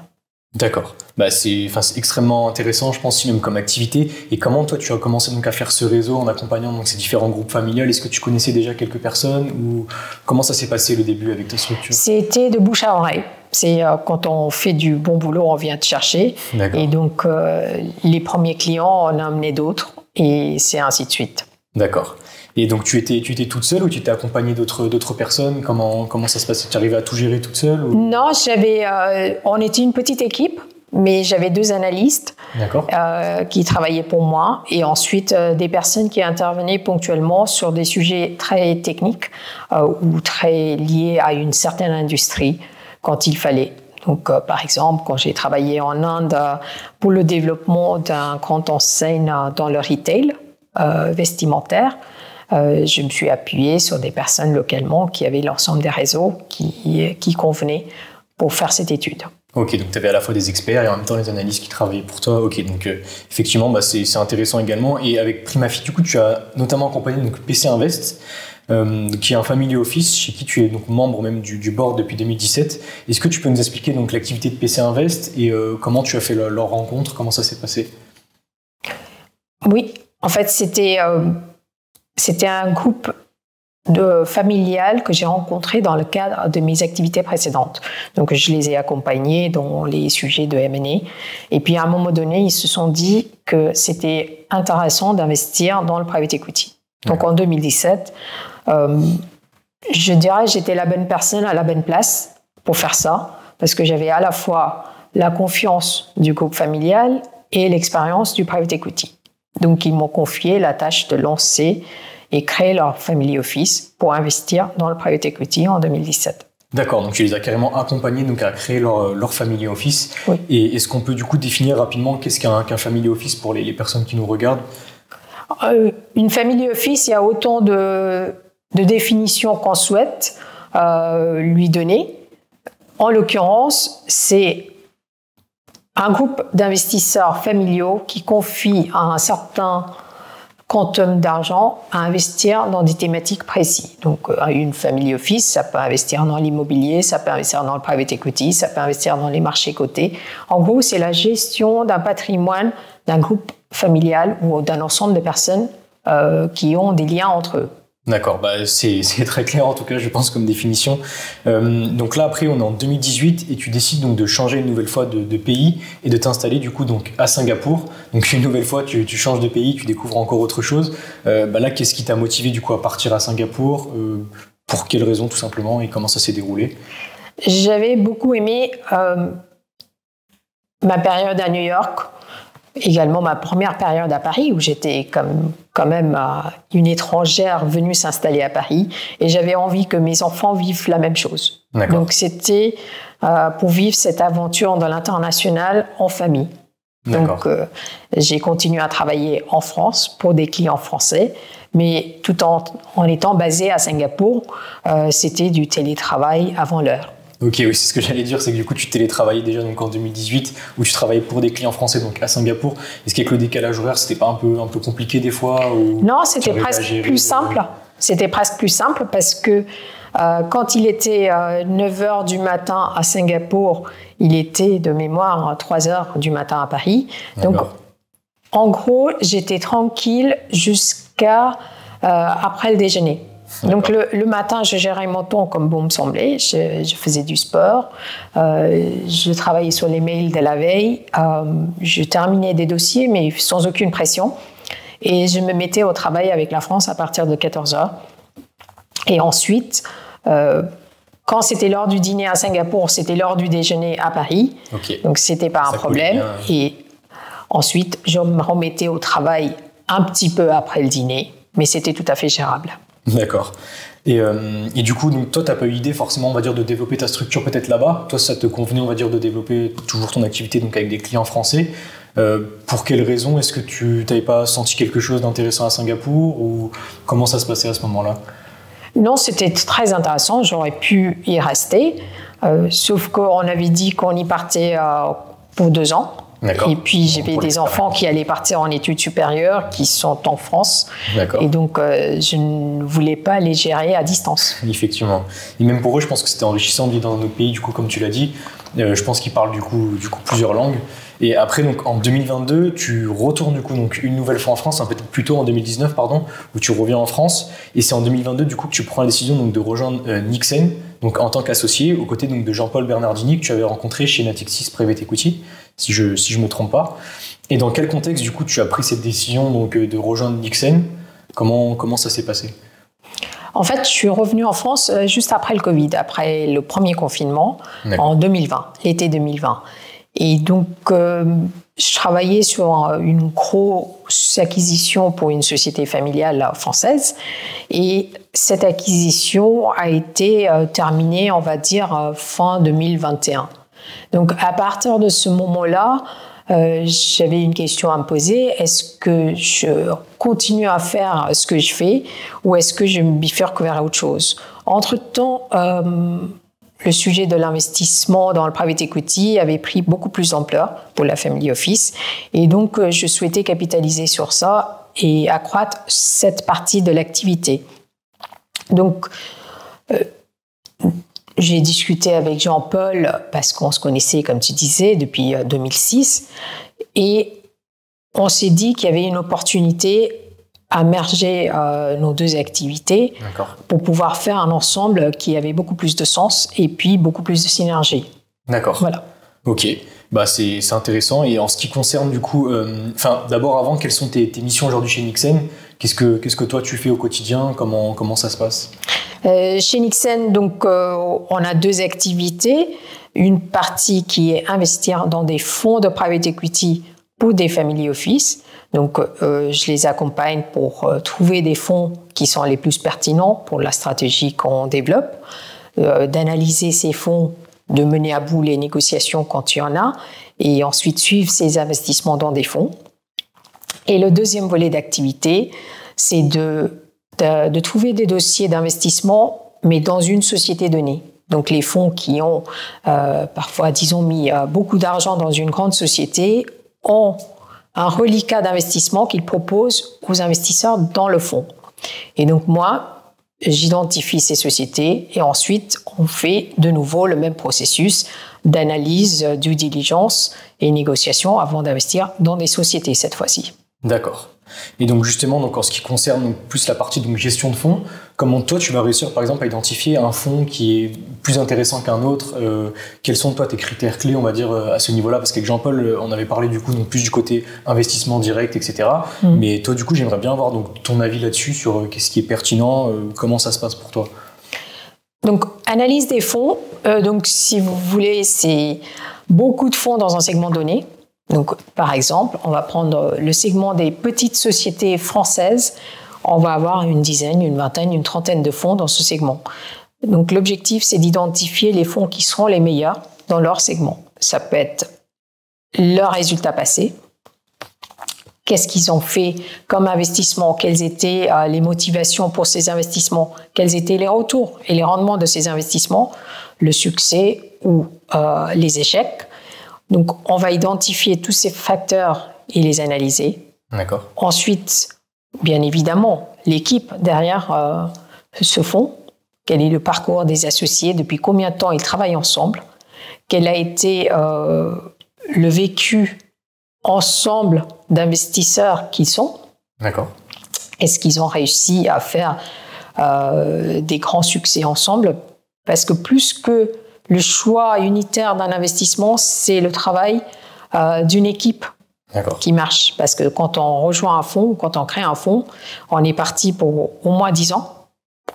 D'accord. Bah c'est extrêmement intéressant, je pense, même comme activité. Et comment, toi, tu as commencé donc à faire ce réseau en accompagnant donc, ces différents groupes familiales? Est-ce que tu connaissais déjà quelques personnes ou comment ça s'est passé le début avec ta structure? C'était de bouche à oreille. C'est quand on fait du bon boulot, on vient te chercher. D'accord. Et donc, les premiers clients, on a amené d'autres et c'est ainsi de suite. D'accord. Et donc, tu étais toute seule ou tu étais accompagnée d'autres personnes? Comment ça se passait? Tu arrivais à tout gérer toute seule ou... Non, on était une petite équipe, mais j'avais 2 analystes qui travaillaient pour moi et ensuite des personnes qui intervenaient ponctuellement sur des sujets très techniques ou très liés à une certaine industrie quand il fallait. Donc, par exemple, quand j'ai travaillé en Inde pour le développement d'un grand enseigne dans le retail vestimentaire, je me suis appuyée sur des personnes localement qui avaient l'ensemble des réseaux qui convenaient pour faire cette étude. Ok, donc tu avais à la fois des experts et en même temps les analystes qui travaillaient pour toi. Ok, donc effectivement, c'est intéressant également. Et avec Primafi, du coup, tu as notamment accompagné donc, PC Invest, qui est un family office chez qui tu es donc membre même du board depuis 2017. Est-ce que tu peux nous expliquer donc l'activité de PC Invest et comment tu as fait leur rencontre, comment ça s'est passé? Oui, en fait, c'était un groupe familial que j'ai rencontré dans le cadre de mes activités précédentes. Donc, je les ai accompagnés dans les sujets de M&A. Et puis, à un moment donné, ils se sont dit que c'était intéressant d'investir dans le private equity. Donc, en 2017, je dirais que j'étais la bonne personne à la bonne place pour faire ça, parce que j'avais à la fois la confiance du groupe familial et l'expérience du private equity. Donc, ils m'ont confié la tâche de lancer et créer leur family office pour investir dans le private equity en 2017. D'accord, donc tu les as carrément accompagnés donc, à créer leur family office. Oui. Et est-ce qu'on peut du coup définir rapidement qu'est-ce qu'un family office pour les personnes qui nous regardent? Une family office, il y a autant de définitions qu'on souhaite lui donner. En l'occurrence, c'est un groupe d'investisseurs familiaux qui confient un certain quantum d'argent à investir dans des thématiques précises. Donc, une family office, ça peut investir dans l'immobilier, ça peut investir dans le private equity, ça peut investir dans les marchés cotés. En gros, c'est la gestion d'un patrimoine d'un groupe familial ou d'un ensemble de personnes qui ont des liens entre eux. D'accord, c'est très clair en tout cas, je pense, comme définition. Donc là, après, on est en 2018 et tu décides donc de changer une nouvelle fois de pays et de t'installer du coup donc à Singapour. Donc une nouvelle fois, tu changes de pays, tu découvres encore autre chose. Là, qu'est-ce qui t'a motivé du coup à partir à Singapour? Pour quelles raisons tout simplement et comment ça s'est déroulé? J'avais beaucoup aimé ma période à New York. Également ma première période à Paris où j'étais quand même une étrangère venue s'installer à Paris et j'avais envie que mes enfants vivent la même chose. Donc c'était pour vivre cette aventure dans l'international en famille. Donc, j'ai continué à travailler en France pour des clients français, mais tout en étant basé à Singapour, c'était du télétravail avant l'heure. Ok, oui, c'est ce que j'allais dire, c'est que du coup, tu télétravaillais déjà donc, en 2018, où tu travaillais pour des clients français, donc à Singapour. Est-ce qu'avec le décalage horaire, c'était pas un peu compliqué des fois ou Non, c'était presque plus simple. C'était presque plus simple parce que quand il était 9h du matin à Singapour, il était de mémoire 3h du matin à Paris. Donc, en gros, j'étais tranquille jusqu'à après le déjeuner. Donc, le matin, je gérais mon temps comme bon me semblait. Je faisais du sport, je travaillais sur les mails de la veille, je terminais des dossiers, mais sans aucune pression. Et je me mettais au travail avec la France à partir de 14h. Et ensuite, quand c'était l'heure du dîner à Singapour, c'était l'heure du déjeuner à Paris. Donc, c'était pas un problème. Et ensuite, je me remettais au travail un petit peu après le dîner, mais c'était tout à fait gérable. D'accord. Et du coup, donc, toi, tu n'as pas eu l'idée forcément, on va dire, de développer ta structure peut-être là-bas. Toi, ça te convenait, on va dire, de développer toujours ton activité donc, avec des clients français. Pour quelles raisons? Est-ce que tu n'avais pas senti quelque chose d'intéressant à Singapour ou comment ça se passait à ce moment-là? Non, c'était très intéressant. J'aurais pu y rester. Sauf qu'on avait dit qu'on y partait pour 2 ans. Et puis, j'avais des enfants qui allaient partir en études supérieures, qui sont en France. Et donc, je ne voulais pas les gérer à distance. Effectivement. Et même pour eux, je pense que c'était enrichissant de vivre dans un autre pays, du coup, comme tu l'as dit. Je pense qu'ils parlent du coup plusieurs langues. Et après, donc, en 2022, tu retournes du coup donc, une nouvelle fois en France, peut-être plutôt en 2019, pardon, où tu reviens en France. Et c'est en 2022 du coup que tu prends la décision donc, de rejoindre Nixen, donc en tant qu'associé, aux côtés donc, de Jean-Paul Bernardini, que tu avais rencontré chez Natixis Private Equity, si je me trompe pas. Et dans quel contexte du coup tu as pris cette décision donc, de rejoindre Nixen? Comment ça s'est passé? En fait, je suis revenue en France juste après le Covid, après le premier confinement, en 2020, l'été 2020. Et donc, je travaillais sur une grosse acquisition pour une société familiale française. Et cette acquisition a été terminée, on va dire, fin 2021. Donc, à partir de ce moment-là, j'avais une question à me poser. Est-ce que je continue à faire ce que je fais ou est-ce que je me bifurque vers autre chose? Entre-temps, le sujet de l'investissement dans le private equity avait pris beaucoup plus d'ampleur pour la family office. Et donc, je souhaitais capitaliser sur ça et accroître cette partie de l'activité. Donc, j'ai discuté avec Jean-Paul parce qu'on se connaissait, comme tu disais, depuis 2006. Et on s'est dit qu'il y avait une opportunité à merger nos 2 activités pour pouvoir faire un ensemble qui avait beaucoup plus de sens et puis beaucoup plus de synergie. D'accord. Voilà. Ok. Bah c'est intéressant. Et en ce qui concerne du coup, d'abord avant, quelles sont tes missions aujourd'hui chez Nixen? Qu'est-ce que toi tu fais au quotidien? Comment ça se passe? Chez Nixen, donc, on a 2 activités. Une partie qui est investir dans des fonds de private equity pour des family office. Donc, je les accompagne pour trouver des fonds qui sont les plus pertinents pour la stratégie qu'on développe, d'analyser ces fonds, de mener à bout les négociations quand il y en a, et ensuite suivre ces investissements dans des fonds. Et le deuxième volet d'activité, c'est de trouver des dossiers d'investissement, mais dans une société donnée. Donc les fonds qui ont parfois, disons, mis beaucoup d'argent dans une grande société ont un reliquat d'investissement qu'ils proposent aux investisseurs dans le fonds. Et donc moi, j'identifie ces sociétés et ensuite on fait de nouveau le même processus d'analyse, due diligence et négociation avant d'investir dans des sociétés cette fois-ci. D'accord. Et donc justement, donc en ce qui concerne donc plus la partie donc gestion de fonds, comment toi tu vas réussir par exemple à identifier un fonds qui est plus intéressant qu'un autre? Quels sont toi tes critères clés, on va dire, à ce niveau-là? Parce qu'avec Jean-Paul, on avait parlé du coup donc plus du côté investissement direct, etc. Mais toi du coup, j'aimerais bien avoir donc ton avis là-dessus sur qu'est-ce qui est pertinent, comment ça se passe pour toi? Donc analyse des fonds. Donc si vous voulez, c'est beaucoup de fonds dans un segment donné. Donc, par exemple, on va prendre le segment des petites sociétés françaises. On va avoir une dizaine, une vingtaine, une trentaine de fonds dans ce segment. Donc, l'objectif, c'est d'identifier les fonds qui seront les meilleurs dans leur segment. Ça peut être leurs résultats passés. Qu'est-ce qu'ils ont fait comme investissement? Quelles étaient les motivations pour ces investissements? Quels étaient les retours et les rendements de ces investissements? Le succès ou les échecs. Donc, on va identifier tous ces facteurs et les analyser. D'accord. Ensuite, bien évidemment, l'équipe derrière ce fonds. Quel est le parcours des associés? Depuis combien de temps ils travaillent ensemble? Quel a été le vécu ensemble d'investisseurs qu'ils sont? D'accord. Est-ce qu'ils ont réussi à faire des grands succès ensemble? Parce que plus que le choix unitaire d'un investissement, c'est le travail d'une équipe qui marche. Parce que quand on rejoint un fonds, quand on crée un fonds, on est parti pour au moins 10 ans,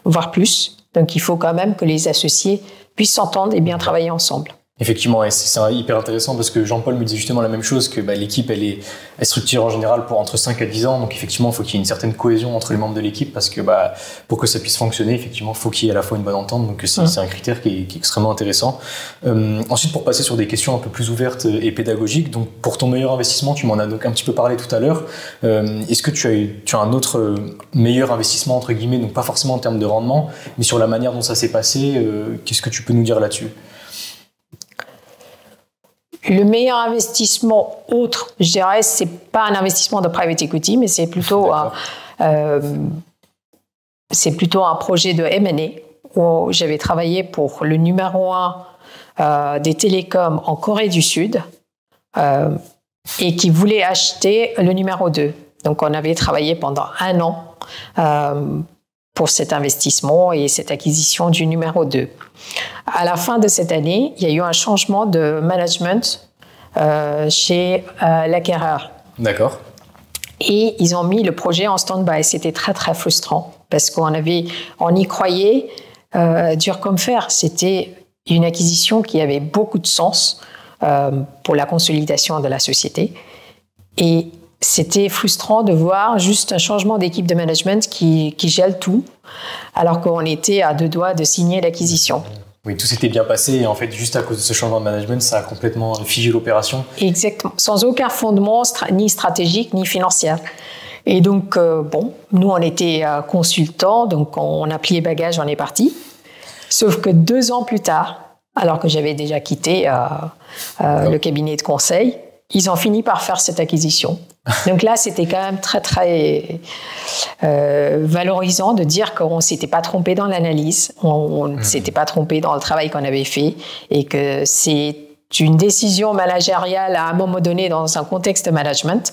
voire plus. Donc il faut quand même que les associés puissent s'entendre et bien travailler ensemble. Effectivement, et c'est hyper intéressant parce que Jean-Paul me disait justement la même chose, que l'équipe elle est structurée en général pour entre 5 à 10 ans, donc effectivement il faut qu'il y ait une certaine cohésion entre les membres de l'équipe parce que pour que ça puisse fonctionner, effectivement il faut qu'il y ait à la fois une bonne entente, donc c'est un critère qui est extrêmement intéressant. Ensuite, pour passer sur des questions un peu plus ouvertes et pédagogiques, donc pour ton meilleur investissement, tu m'en as donc un petit peu parlé tout à l'heure, est-ce que tu as un autre meilleur investissement entre guillemets, donc pas forcément en termes de rendement, mais sur la manière dont ça s'est passé, qu'est-ce que tu peux nous dire là-dessus? Le meilleur investissement autre, je dirais, c'est pas un investissement de private equity, mais c'est plutôt un projet de M&A où j'avais travaillé pour le numéro 1 des télécoms en Corée du Sud et qui voulait acheter le numéro 2. Donc on avait travaillé pendant 1 an pour cet investissement et cette acquisition du numéro 2. À la fin de cette année, il y a eu un changement de management chez l'acquéreur. D'accord. Et ils ont mis le projet en stand-by. C'était très, très frustrant parce qu'on y croyait dur comme fer. C'était une acquisition qui avait beaucoup de sens pour la consolidation de la société. Et c'était frustrant de voir juste un changement d'équipe de management qui gèle tout, alors qu'on était à 2 doigts de signer l'acquisition. Oui, tout s'était bien passé et en fait, juste à cause de ce changement de management, ça a complètement figé l'opération. Exactement, sans aucun fondement ni stratégique ni financier. Et donc, nous, on était consultants, donc on a plié bagages, on est parti. Sauf que 2 ans plus tard, alors que j'avais déjà quitté le cabinet de conseil, ils ont fini par faire cette acquisition. Donc là, c'était quand même très, très valorisant de dire qu'on ne s'était pas trompé dans l'analyse, on ne s'était pas trompé dans le travail qu'on avait fait et que c'est une décision managériale à un moment donné dans un contexte de management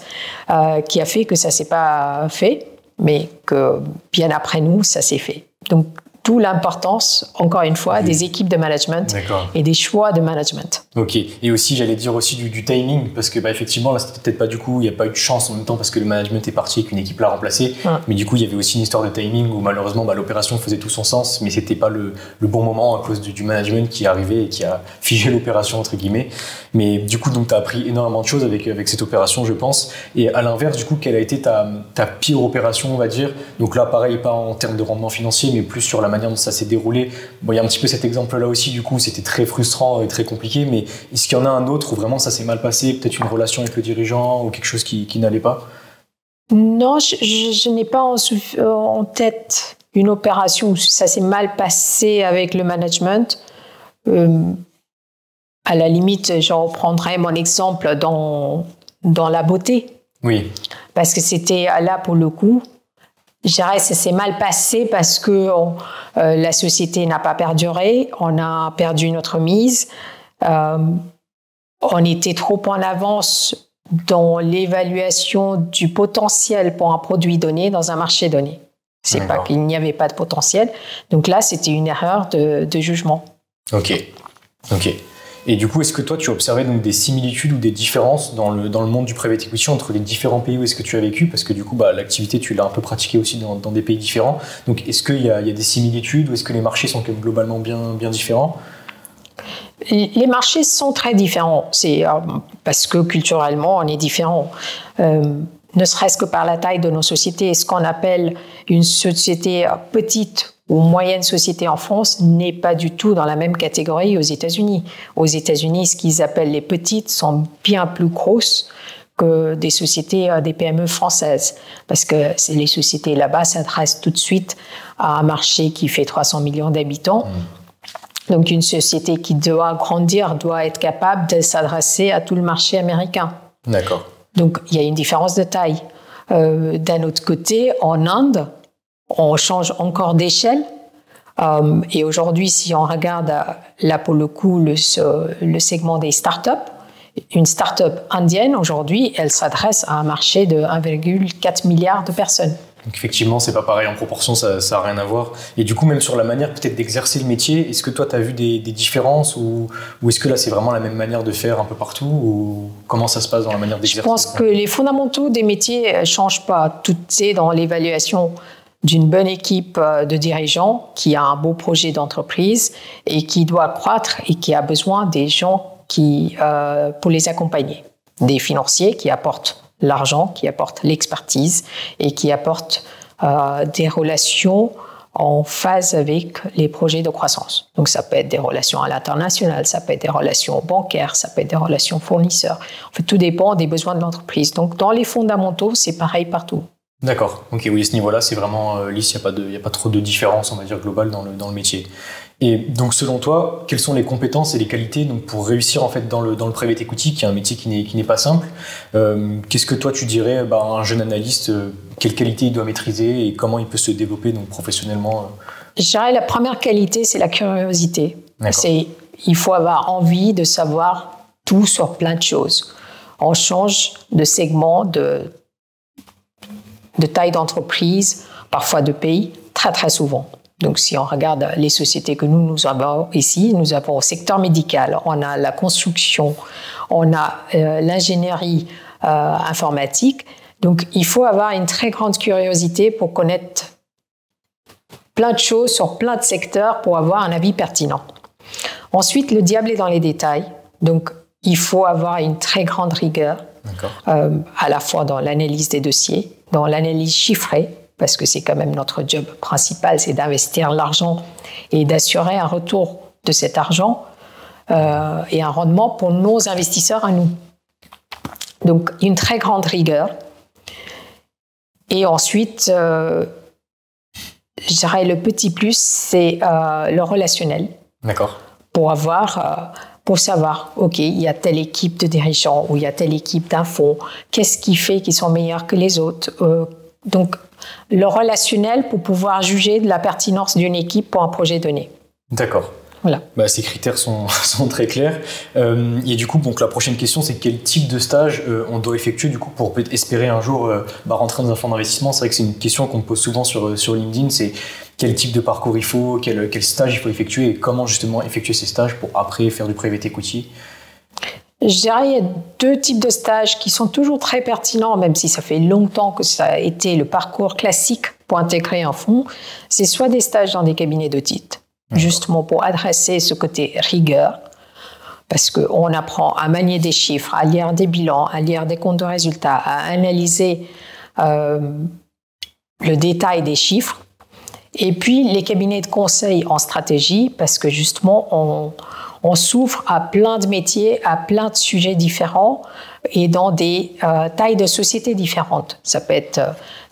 qui a fait que ça ne s'est pas fait, mais que bien après nous, ça s'est fait. Donc, d'où l'importance, encore une fois, des équipes de management et des choix de management. Ok. Et aussi, j'allais dire aussi du timing, parce que effectivement, là, c'était peut-être pas du coup, il n'y a pas eu de chance en même temps parce que le management est parti et qu'une équipe l'a remplacé. Mais du coup, il y avait aussi une histoire de timing où malheureusement, l'opération faisait tout son sens, mais c'était pas le bon moment à cause du management qui est arrivé et qui a figé l'opération, entre guillemets. Mais du coup, donc, tu as appris énormément de choses avec cette opération, je pense. Et à l'inverse, du coup, quelle a été ta pire opération, on va dire? Donc là, pareil, pas en termes de rendement financier, mais plus sur la manière dont ça s'est déroulé. Bon, il y a un petit peu cet exemple-là aussi, du coup, c'était très frustrant et très compliqué, mais est-ce qu'il y en a un autre où vraiment ça s'est mal passé, peut-être une relation avec le dirigeant ou quelque chose qui n'allait pas? Non, je n'ai pas en tête une opération où ça s'est mal passé avec le management. À la limite, je reprendrai mon exemple dans la beauté. Oui. Parce que c'était là, pour le coup, je dirais que ça s'est mal passé parce que la société n'a pas perduré, on a perdu notre mise, on était trop en avance dans l'évaluation du potentiel pour un produit donné dans un marché donné. C'est pas qu'il n'y avait pas de potentiel. Donc là, c'était une erreur de jugement. Ok. Et du coup, est-ce que toi, tu as observé donc des similitudes ou des différences dans le monde du private equity entre les différents pays où est-ce que tu as vécu? Parce que du coup, l'activité, tu l'as un peu pratiquée aussi dans des pays différents. Donc, est-ce qu'il y a des similitudes ou est-ce que les marchés sont quand même globalement bien différents? Les marchés sont très différents. C'est parce que culturellement, on est différents. Ne serait-ce que par la taille de nos sociétés. Ce qu'on appelle une société petite ou moyenne société en France n'est pas du tout dans la même catégorie aux États-Unis. Aux États-Unis, ce qu'ils appellent les petites sont bien plus grosses que des sociétés, des PME françaises. Parce que les sociétés là-bas s'adressent tout de suite à un marché qui fait 300 millions d'habitants. Donc une société qui doit grandir doit être capable de s'adresser à tout le marché américain. D'accord. Donc il y a une différence de taille. D'un autre côté, en Inde, on change encore d'échelle. Et aujourd'hui, si on regarde là pour le coup le segment des startups, une start-up indienne aujourd'hui, elle s'adresse à un marché de 1,4 milliard de personnes. Donc effectivement, c'est pas pareil en proportion, ça a rien à voir. Et du coup, même sur la manière peut-être d'exercer le métier, est-ce que toi, tu as vu des différences ou est-ce que là, c'est vraiment la même manière de faire un peu partout ou comment ça se passe dans la manière d'exercer? Je pense que les fondamentaux des métiers ne changent pas. Tout est dans l'évaluation d'une bonne équipe de dirigeants qui a un beau projet d'entreprise et qui doit croître et qui a besoin des gens pour les accompagner. Des financiers qui apportent l'argent, qui apportent l'expertise et qui apportent des relations en phase avec les projets de croissance. Donc ça peut être des relations à l'international, ça peut être des relations bancaires, ça peut être des relations fournisseurs. En fait, tout dépend des besoins de l'entreprise. Donc dans les fondamentaux, c'est pareil partout. D'accord. Ok, oui, à ce niveau-là, c'est vraiment lisse, il n'y a pas trop de différence, on va dire, globale dans le métier. Et donc, selon toi, quelles sont les compétences et les qualités donc, pour réussir en fait, dans le private equity, qui est un métier qui n'est pas simple? Qu'est-ce que toi, tu dirais à un jeune analyste, quelles qualités il doit maîtriser et comment il peut se développer donc, professionnellement? Je dirais la première qualité, c'est la curiosité. Il faut avoir envie de savoir tout sur plein de choses. On change de segment, de taille d'entreprise, parfois de pays, très très souvent. Donc si on regarde les sociétés que nous avons ici, nous avons au secteur médical, on a la construction, on a l'ingénierie informatique. Donc il faut avoir une très grande curiosité pour connaître plein de choses sur plein de secteurs pour avoir un avis pertinent. Ensuite, le diable est dans les détails. Donc il faut avoir une très grande rigueur, à la fois dans l'analyse des dossiers, dans l'analyse chiffrée, parce que c'est quand même notre job principal, c'est d'investir l'argent et d'assurer un retour de cet argent et un rendement pour nos investisseurs à nous. Donc, une très grande rigueur. Et ensuite, je dirais le petit plus, c'est le relationnel. D'accord. Pour savoir, OK, il y a telle équipe de dirigeants ou il y a telle équipe d'un fonds, qu'est-ce qui fait qu'ils sont meilleurs que les autres? Donc, le relationnel pour pouvoir juger de la pertinence d'une équipe pour un projet donné. D'accord. Voilà. Ces critères sont très clairs. Et du coup, donc, la prochaine question, c'est quel type de stage on doit effectuer du coup, pour peut-être espérer un jour rentrer dans un fonds d'investissement? C'est vrai que c'est une question qu'on me pose souvent sur LinkedIn, c'est quel type de parcours il faut, quel stage il faut effectuer et comment justement effectuer ces stages pour après faire du private equity? Je dirais qu'il y a deux types de stages qui sont toujours très pertinents, même si ça fait longtemps que ça a été le parcours classique pour intégrer un fonds. C'est soit des stages dans des cabinets d'audit, justement pour adresser ce côté rigueur, parce qu'on apprend à manier des chiffres, à lire des bilans, à lire des comptes de résultats, à analyser le détail des chiffres. Et puis les cabinets de conseil en stratégie, parce que justement, on s'ouvre à plein de métiers, à plein de sujets différents et dans des tailles de sociétés différentes. Ça peut être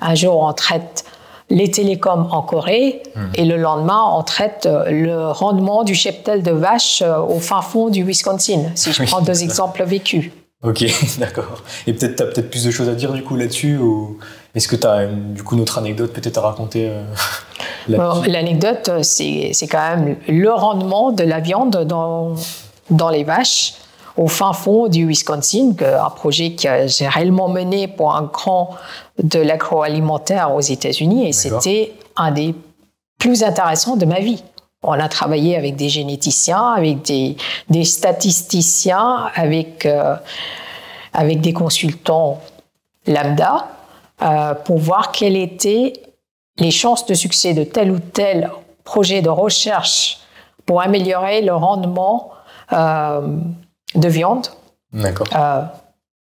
un jour on traite les télécoms en Corée et le lendemain on traite le rendement du cheptel de vache au fin fond du Wisconsin, si je prends deux exemples vécus. Ok, d'accord. Et peut-être tu as plus de choses à dire du coup là-dessus ou est-ce que tu as du coup une autre anecdote peut-être à raconter L'anecdote, c'est quand même le rendement de la viande dans les vaches au fin fond du Wisconsin, un projet que j'ai réellement mené pour un grand de l'agroalimentaire aux États-Unis et c'était un des plus intéressants de ma vie. On a travaillé avec des généticiens, avec des statisticiens, avec des consultants lambda pour voir quelles étaient les chances de succès de tel ou tel projet de recherche pour améliorer le rendement de viande. D'accord.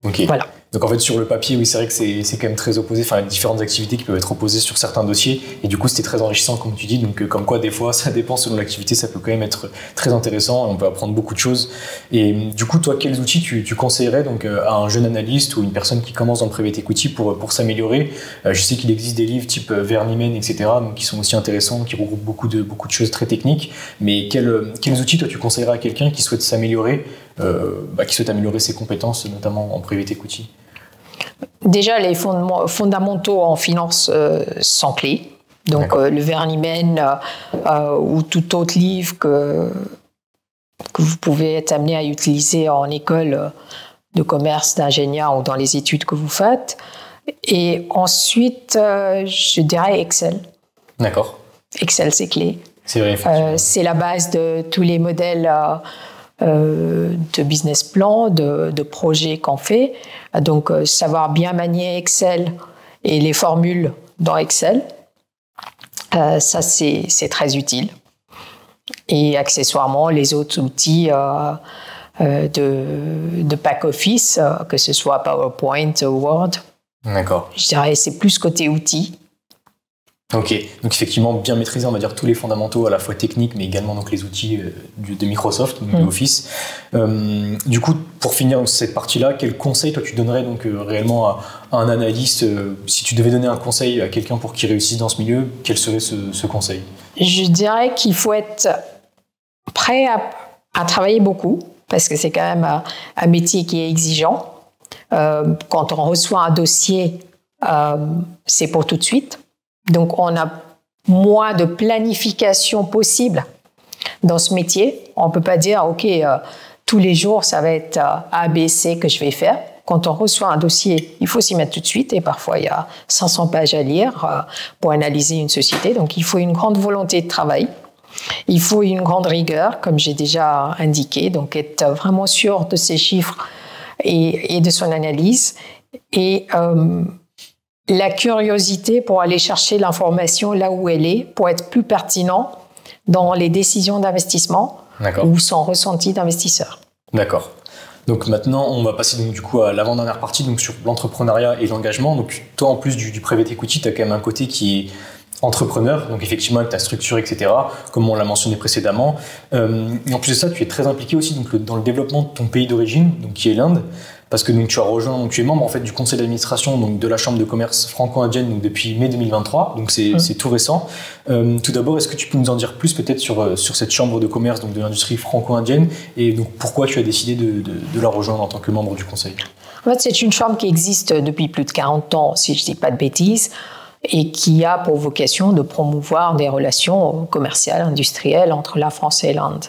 Okay. Voilà. Donc en fait sur le papier, oui, c'est vrai que c'est quand même très opposé. Enfin, il y a différentes activités qui peuvent être opposées sur certains dossiers. Et du coup, c'était très enrichissant comme tu dis. Donc comme quoi des fois, ça dépend selon l'activité, ça peut quand même être très intéressant. Et on peut apprendre beaucoup de choses. Et du coup, toi, quels outils tu conseillerais donc à un jeune analyste ou une personne qui commence dans le private equity pour s'améliorer? Je sais qu'il existe des livres type Vernimen, etc. Donc qui sont aussi intéressants, qui regroupent beaucoup de choses très techniques. Mais quels outils toi tu conseillerais à quelqu'un qui souhaite s'améliorer, qui souhaite améliorer ses compétences, notamment en private equity? Déjà, les fondamentaux en finance sont clés. Donc, le Vernimen ou tout autre livre que vous pouvez être amené à utiliser en école de commerce, d'ingénieur ou dans les études que vous faites. Et ensuite, je dirais Excel. D'accord. Excel, c'est clé. C'est vrai. C'est la base de tous les modèles de business plan, de projets qu'on fait. Donc, savoir bien manier Excel et les formules dans Excel, ça, c'est très utile. Et accessoirement, les autres outils de back-office, que ce soit PowerPoint ou Word. D'accord. Je dirais c'est plus côté outils. Ok, donc effectivement bien maîtriser, on va dire, tous les fondamentaux à la fois techniques, mais également donc les outils de Microsoft, donc de Office. Du coup, pour finir cette partie-là, quel conseil toi tu donnerais donc réellement à un analyste, si tu devais donner un conseil à quelqu'un pour qu'il réussisse dans ce milieu, quel serait ce conseil? Je dirais qu'il faut être prêt à travailler beaucoup, parce que c'est quand même un métier qui est exigeant. Quand on reçoit un dossier, c'est pour tout de suite. Donc, on a moins de planification possible dans ce métier. On ne peut pas dire, OK, tous les jours, ça va être A, B, C que je vais faire. Quand on reçoit un dossier, il faut s'y mettre tout de suite. Et parfois, il y a 500 pages à lire pour analyser une société. Donc, il faut une grande volonté de travail. Il faut une grande rigueur, comme j'ai déjà indiqué. Donc, être vraiment sûr de ses chiffres et de son analyse. Et la curiosité pour aller chercher l'information là où elle est, pour être plus pertinent dans les décisions d'investissement ou son ressenti d'investisseur. D'accord. Donc maintenant, on va passer donc, du coup à l'avant-dernière partie, donc sur l'entrepreneuriat et l'engagement. Donc toi, en plus du private equity, tu as quand même un côté qui est entrepreneur, donc effectivement avec ta structure, etc., comme on l'a mentionné précédemment. Et en plus de ça, tu es très impliqué aussi donc, dans le développement de ton pays d'origine, donc qui est l'Inde, parce que donc, tu as rejoint, donc, tu es membre en fait, du conseil d'administration donc, de la Chambre de commerce franco-indienne donc, depuis mai 2023, donc c'est tout récent. Tout d'abord, est-ce que tu peux nous en dire plus peut-être sur cette Chambre de commerce donc, de l'industrie franco-indienne et donc, pourquoi tu as décidé de la rejoindre en tant que membre du conseil? En fait, c'est une chambre qui existe depuis plus de 40 ans, si je ne dis pas de bêtises, et qui a pour vocation de promouvoir des relations commerciales, industrielles entre la France et l'Inde.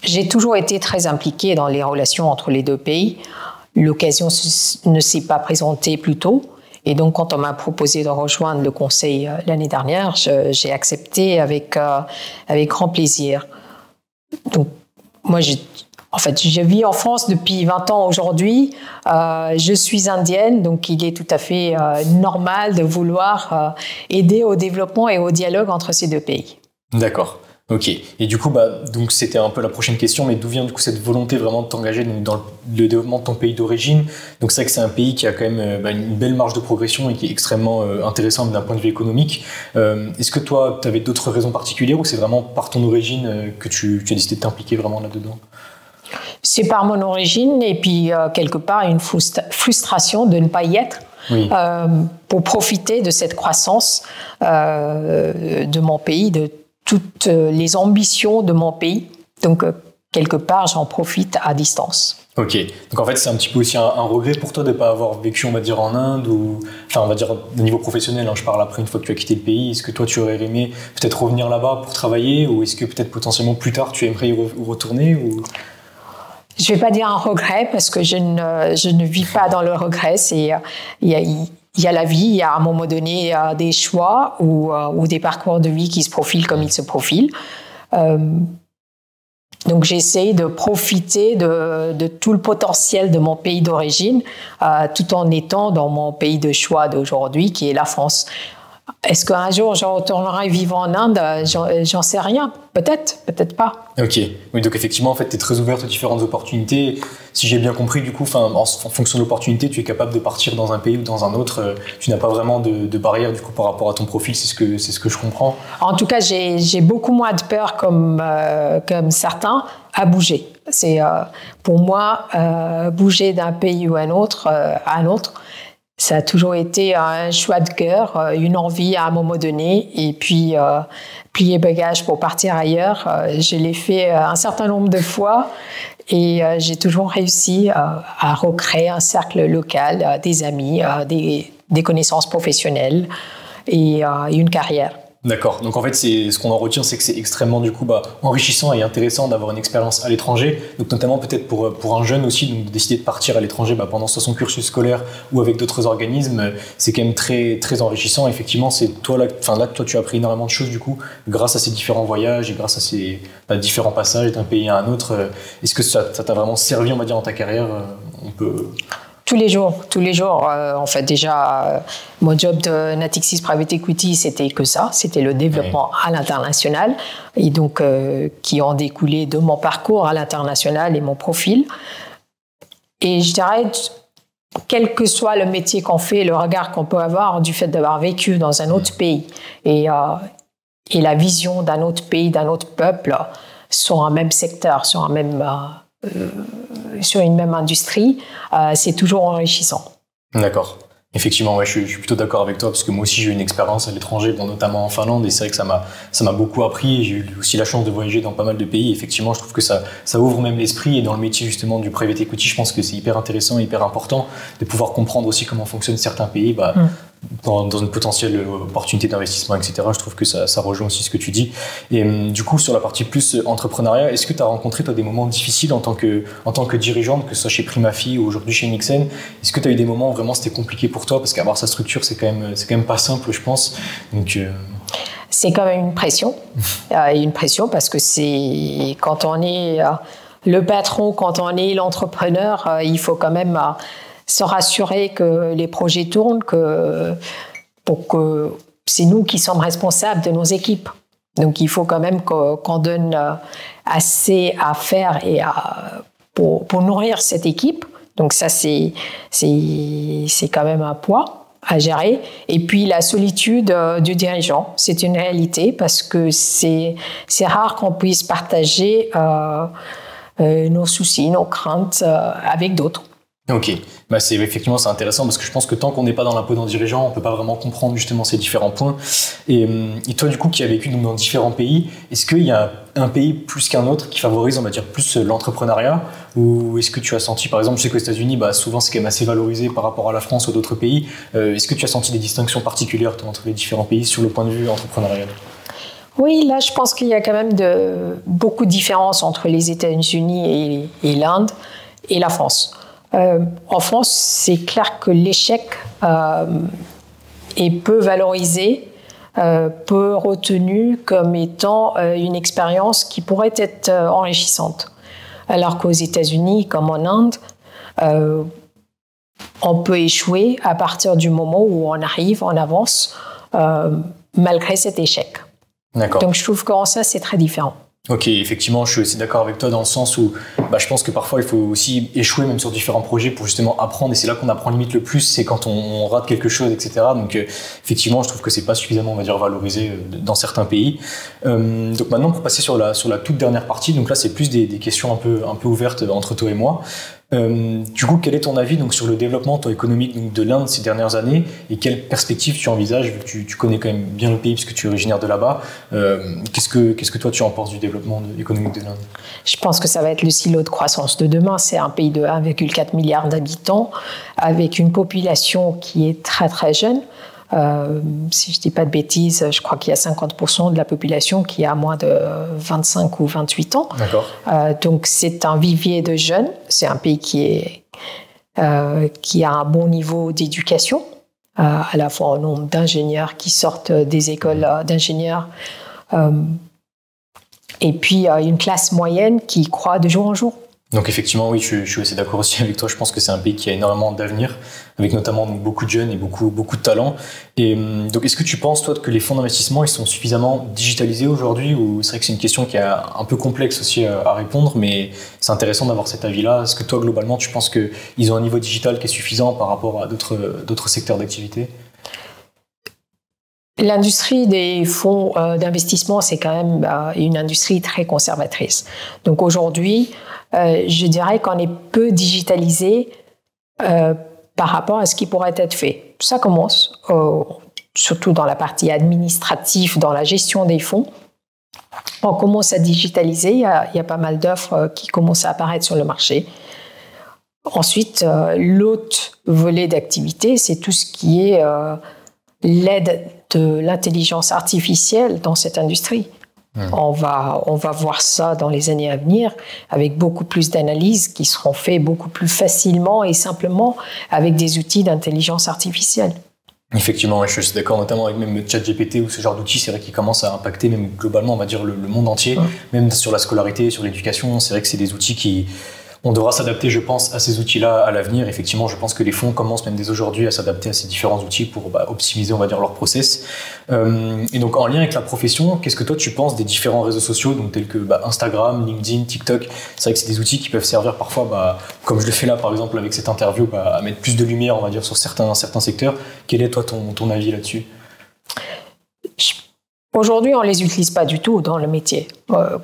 J'ai toujours été très impliquée dans les relations entre les deux pays. L'occasion ne s'est pas présentée plus tôt. Et donc, quand on m'a proposé de rejoindre le conseil l'année dernière, j'ai accepté avec grand plaisir. Donc, moi, je vis en France depuis 20 ans aujourd'hui. Je suis indienne, donc il est tout à fait normal de vouloir aider au développement et au dialogue entre ces deux pays. D'accord. Ok. Et du coup, donc c'était un peu la prochaine question, mais d'où vient du coup cette volonté vraiment de t'engager dans le développement de ton pays d'origine? Donc c'est vrai que c'est un pays qui a quand même une belle marge de progression et qui est extrêmement intéressant d'un point de vue économique. Est-ce que toi, tu avais d'autres raisons particulières ou c'est vraiment par ton origine que tu as décidé de t'impliquer vraiment là-dedans? C'est par mon origine et puis quelque part une frustration de ne pas y être. Oui. Pour profiter de cette croissance de mon pays, de toutes les ambitions de mon pays. Donc, quelque part, j'en profite à distance. Ok. Donc, en fait, c'est un petit peu aussi un regret pour toi de ne pas avoir vécu, on va dire, en Inde ou... Enfin, on va dire, au niveau professionnel, je parle après, une fois que tu as quitté le pays. Est-ce que toi, tu aurais aimé peut-être revenir là-bas pour travailler ou est-ce que peut-être potentiellement plus tard, tu aimerais y retourner ou... Je ne vais pas dire un regret parce que je ne vis pas dans le regret. Il y a la vie, il y a à un moment donné des choix ou des parcours de vie qui se profilent comme ils se profilent. Donc j'essaie de profiter de tout le potentiel de mon pays d'origine tout en étant dans mon pays de choix d'aujourd'hui qui est la France. Est-ce qu'un jour je retournerai vivre en Inde? J'en sais rien. Peut-être, peut-être pas. Ok. Oui, donc effectivement, en fait, tu es très ouverte aux différentes opportunités. Si j'ai bien compris, du coup, en fonction de l'opportunité, tu es capable de partir dans un pays ou dans un autre. Tu n'as pas vraiment de barrière, du coup, par rapport à ton profil. C'est ce que je comprends. En tout cas, j'ai beaucoup moins de peur, comme certains, à bouger. C'est pour moi, bouger d'un pays ou à un autre, ça a toujours été un choix de cœur, une envie à un moment donné, et puis plier bagages pour partir ailleurs. Je l'ai fait un certain nombre de fois, et j'ai toujours réussi à recréer un cercle local, des amis, des connaissances professionnelles et une carrière. D'accord. Donc en fait, ce qu'on en retient, c'est que c'est extrêmement du coup enrichissant et intéressant d'avoir une expérience à l'étranger. Donc notamment peut-être pour un jeune aussi, donc de décider de partir à l'étranger pendant son cursus scolaire ou avec d'autres organismes, c'est quand même très très enrichissant. Effectivement, c'est toi tu as appris énormément de choses du coup grâce à ces différents voyages et grâce à ces différents passages d'un pays à un autre. Est-ce que ça t'a vraiment servi, on va dire, dans ta carrière? On peut Tous les jours. En fait, déjà, mon job de Natixis Private Equity, c'était que ça, c'était le développement à l'international, et donc qui en découlait de mon parcours à l'international et mon profil. Et je dirais, quel que soit le métier qu'on fait, le regard qu'on peut avoir du fait d'avoir vécu dans un autre pays et la vision d'un autre pays, d'un autre peuple, sur un même secteur, sur une même industrie, c'est toujours enrichissant. D'accord. Effectivement, ouais, je suis plutôt d'accord avec toi parce que moi aussi j'ai eu une expérience à l'étranger, notamment en Finlande, et c'est vrai que ça m'a beaucoup appris. J'ai eu aussi la chance de voyager dans pas mal de pays. Effectivement, je trouve que ça ouvre même l'esprit, et dans le métier justement du private equity, je pense que c'est hyper intéressant, hyper important de pouvoir comprendre aussi comment fonctionnent certains pays. Dans une potentielle opportunité d'investissement, etc. Je trouve que ça rejoint aussi ce que tu dis. Et du coup, sur la partie plus entrepreneuriat, est-ce que tu as rencontré toi, des moments difficiles en tant que dirigeante, que ce soit chez Primafi ou aujourd'hui chez Nixen? Est-ce que tu as eu des moments où vraiment c'était compliqué pour toi? Parce qu'avoir sa structure, c'est quand même pas simple, je pense. Donc, c'est quand même une pression. Une pression parce que c'est quand on est le patron, quand on est l'entrepreneur, il faut quand même se rassurer que les projets tournent, que c'est nous qui sommes responsables de nos équipes. Donc il faut quand même qu'on donne assez à faire et pour nourrir cette équipe. Donc ça, c'est quand même un poids à gérer. Et puis la solitude du dirigeant, c'est une réalité parce que c'est rare qu'on puisse partager nos soucis, nos craintes avec d'autres. Ok, c'est intéressant parce que je pense que tant qu'on n'est pas dans la peau d'un dirigeant, on peut pas vraiment comprendre justement ces différents points. Et toi du coup qui as vécu dans différents pays, est-ce qu'il y a un pays plus qu'un autre qui favorise, on va dire, plus l'entrepreneuriat, ou est-ce que tu as senti, par exemple, je sais qu'aux États-Unis, souvent c'est quand même assez valorisé par rapport à la France ou d'autres pays, est-ce que tu as senti des distinctions particulières entre les différents pays sur le point de vue entrepreneurial? Oui, là je pense qu'il y a quand même beaucoup de différences entre les États-Unis et l'Inde et la France. En France, c'est clair que l'échec est peu valorisé, peu retenu comme étant une expérience qui pourrait être enrichissante. Alors qu'aux États-Unis, comme en Inde, on peut échouer à partir du moment où on arrive, on avance, malgré cet échec. D'accord. Donc je trouve qu'en ça, c'est très différent. Ok, effectivement, je suis aussi d'accord avec toi dans le sens où je pense que parfois il faut aussi échouer même sur différents projets pour justement apprendre, et c'est là qu'on apprend limite le plus, c'est quand on rate quelque chose, etc. Donc effectivement, je trouve que c'est pas suffisamment, on va dire, valorisé dans certains pays. Donc maintenant, pour passer sur la toute dernière partie, donc là c'est plus des questions un peu ouvertes entre toi et moi. Du coup, quel est ton avis donc, sur le développement économique donc, de l'Inde ces dernières années, et quelles perspectives tu envisages, vu que tu connais quand même bien le pays puisque tu es originaire de là-bas? Qu'est-ce que toi tu en penses du développement économique de l'Inde? Je pense que ça va être le silo de croissance de demain. C'est un pays de 1,4 milliard d'habitants avec une population qui est très très jeune. Si je ne dis pas de bêtises, je crois qu'il y a 50% de la population qui a moins de 25 ou 28 ans. D'accord. Donc c'est un vivier de jeunes. C'est un pays qui a un bon niveau d'éducation, à la fois en nombre d'ingénieurs qui sortent des écoles d'ingénieurs, et puis une classe moyenne qui croît de jour en jour. Donc effectivement, oui, je suis assez d'accord aussi avec toi. Je pense que c'est un pays qui a énormément d'avenir, avec notamment donc, beaucoup de jeunes et beaucoup de talents. Et donc, est-ce que tu penses, toi, que les fonds d'investissement, ils sont suffisamment digitalisés aujourd'hui, ou c'est vrai que c'est une question qui est un peu complexe aussi à répondre, mais c'est intéressant d'avoir cet avis-là. Est-ce que toi, globalement, tu penses qu'ils ont un niveau digital qui est suffisant par rapport à d'autres secteurs d'activité? L'industrie des fonds d'investissement, c'est quand même une industrie très conservatrice. Donc aujourd'hui, je dirais qu'on est peu digitalisé par rapport à ce qui pourrait être fait. Ça commence, surtout dans la partie administrative, dans la gestion des fonds. On commence à digitaliser, il y a pas mal d'offres qui commencent à apparaître sur le marché. Ensuite, l'autre volet d'activité, c'est tout ce qui est l'aide de l'intelligence artificielle dans cette industrie. On va voir ça dans les années à venir avec beaucoup plus d'analyses qui seront faites beaucoup plus facilement et simplement avec des outils d'intelligence artificielle. Effectivement, je suis d'accord, notamment avec même ChatGPT ou ce genre d'outils, c'est vrai qu'ils commencent à impacter même globalement, on va dire, le monde entier, même sur la scolarité, sur l'éducation. C'est vrai que c'est des outils qui... On devra s'adapter, je pense, à ces outils-là à l'avenir. Effectivement, je pense que les fonds commencent même dès aujourd'hui à s'adapter à ces différents outils pour optimiser, on va dire, leur process. Et donc, en lien avec la profession, qu'est-ce que toi, tu penses des différents réseaux sociaux, donc tels que Instagram, LinkedIn, TikTok? C'est vrai que c'est des outils qui peuvent servir parfois, comme je le fais là, par exemple, avec cette interview, à mettre plus de lumière, on va dire, sur certains secteurs. Quel est, toi, ton avis là-dessus? Aujourd'hui, on ne les utilise pas du tout dans le métier,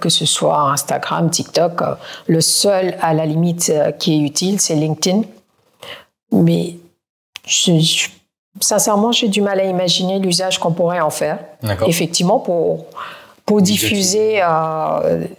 que ce soit Instagram, TikTok. Le seul, à la limite, qui est utile, c'est LinkedIn. Mais sincèrement, j'ai du mal à imaginer l'usage qu'on pourrait en faire. Effectivement, pour diffuser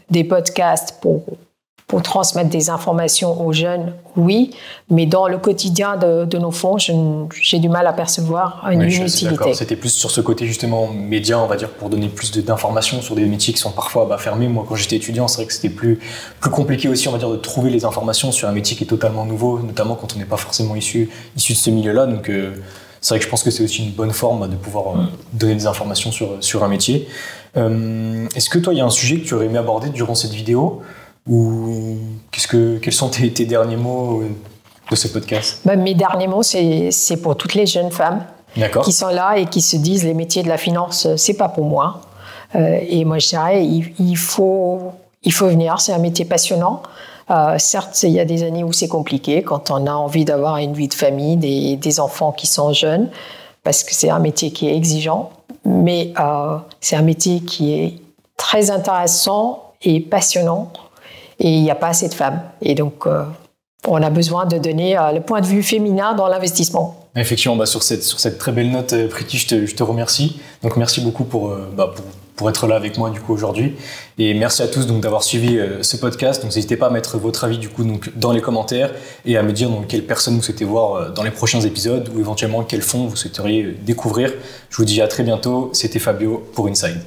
des podcasts, pour transmettre des informations aux jeunes, oui, mais dans le quotidien de nos fonds, j'ai du mal à percevoir une utilité. C'était plus sur ce côté justement média, on va dire, pour donner plus d'informations sur des métiers qui sont parfois fermés. Moi, quand j'étais étudiant, c'est vrai que c'était plus compliqué aussi, on va dire, de trouver les informations sur un métier qui est totalement nouveau, notamment quand on n'est pas forcément issu de ce milieu-là. Donc, c'est vrai que je pense que c'est aussi une bonne forme de pouvoir donner des informations sur un métier. Est-ce que toi, il y a un sujet que tu aurais aimé aborder durant cette vidéo? Ou quels sont tes derniers mots de ce podcast? Mes derniers mots, c'est pour toutes les jeunes femmes qui sont là et qui se disent les métiers de la finance, c'est pas pour moi. Et moi, je dirais, il faut venir, c'est un métier passionnant. Certes, il y a des années où c'est compliqué, quand on a envie d'avoir une vie de famille, des enfants qui sont jeunes, parce que c'est un métier qui est exigeant, mais c'est un métier qui est très intéressant et passionnant. Et il n'y a pas assez de femmes. Et donc, on a besoin de donner le point de vue féminin dans l'investissement. Effectivement, sur cette très belle note, Preeti, je te remercie. Donc, merci beaucoup pour être là avec moi du coup aujourd'hui. Et merci à tous donc d'avoir suivi ce podcast. Donc, n'hésitez pas à mettre votre avis du coup donc dans les commentaires et à me dire donc quelles personnes vous souhaitez voir dans les prochains épisodes ou éventuellement quels fonds vous souhaiteriez découvrir. Je vous dis à très bientôt. C'était Fabio pour Inside.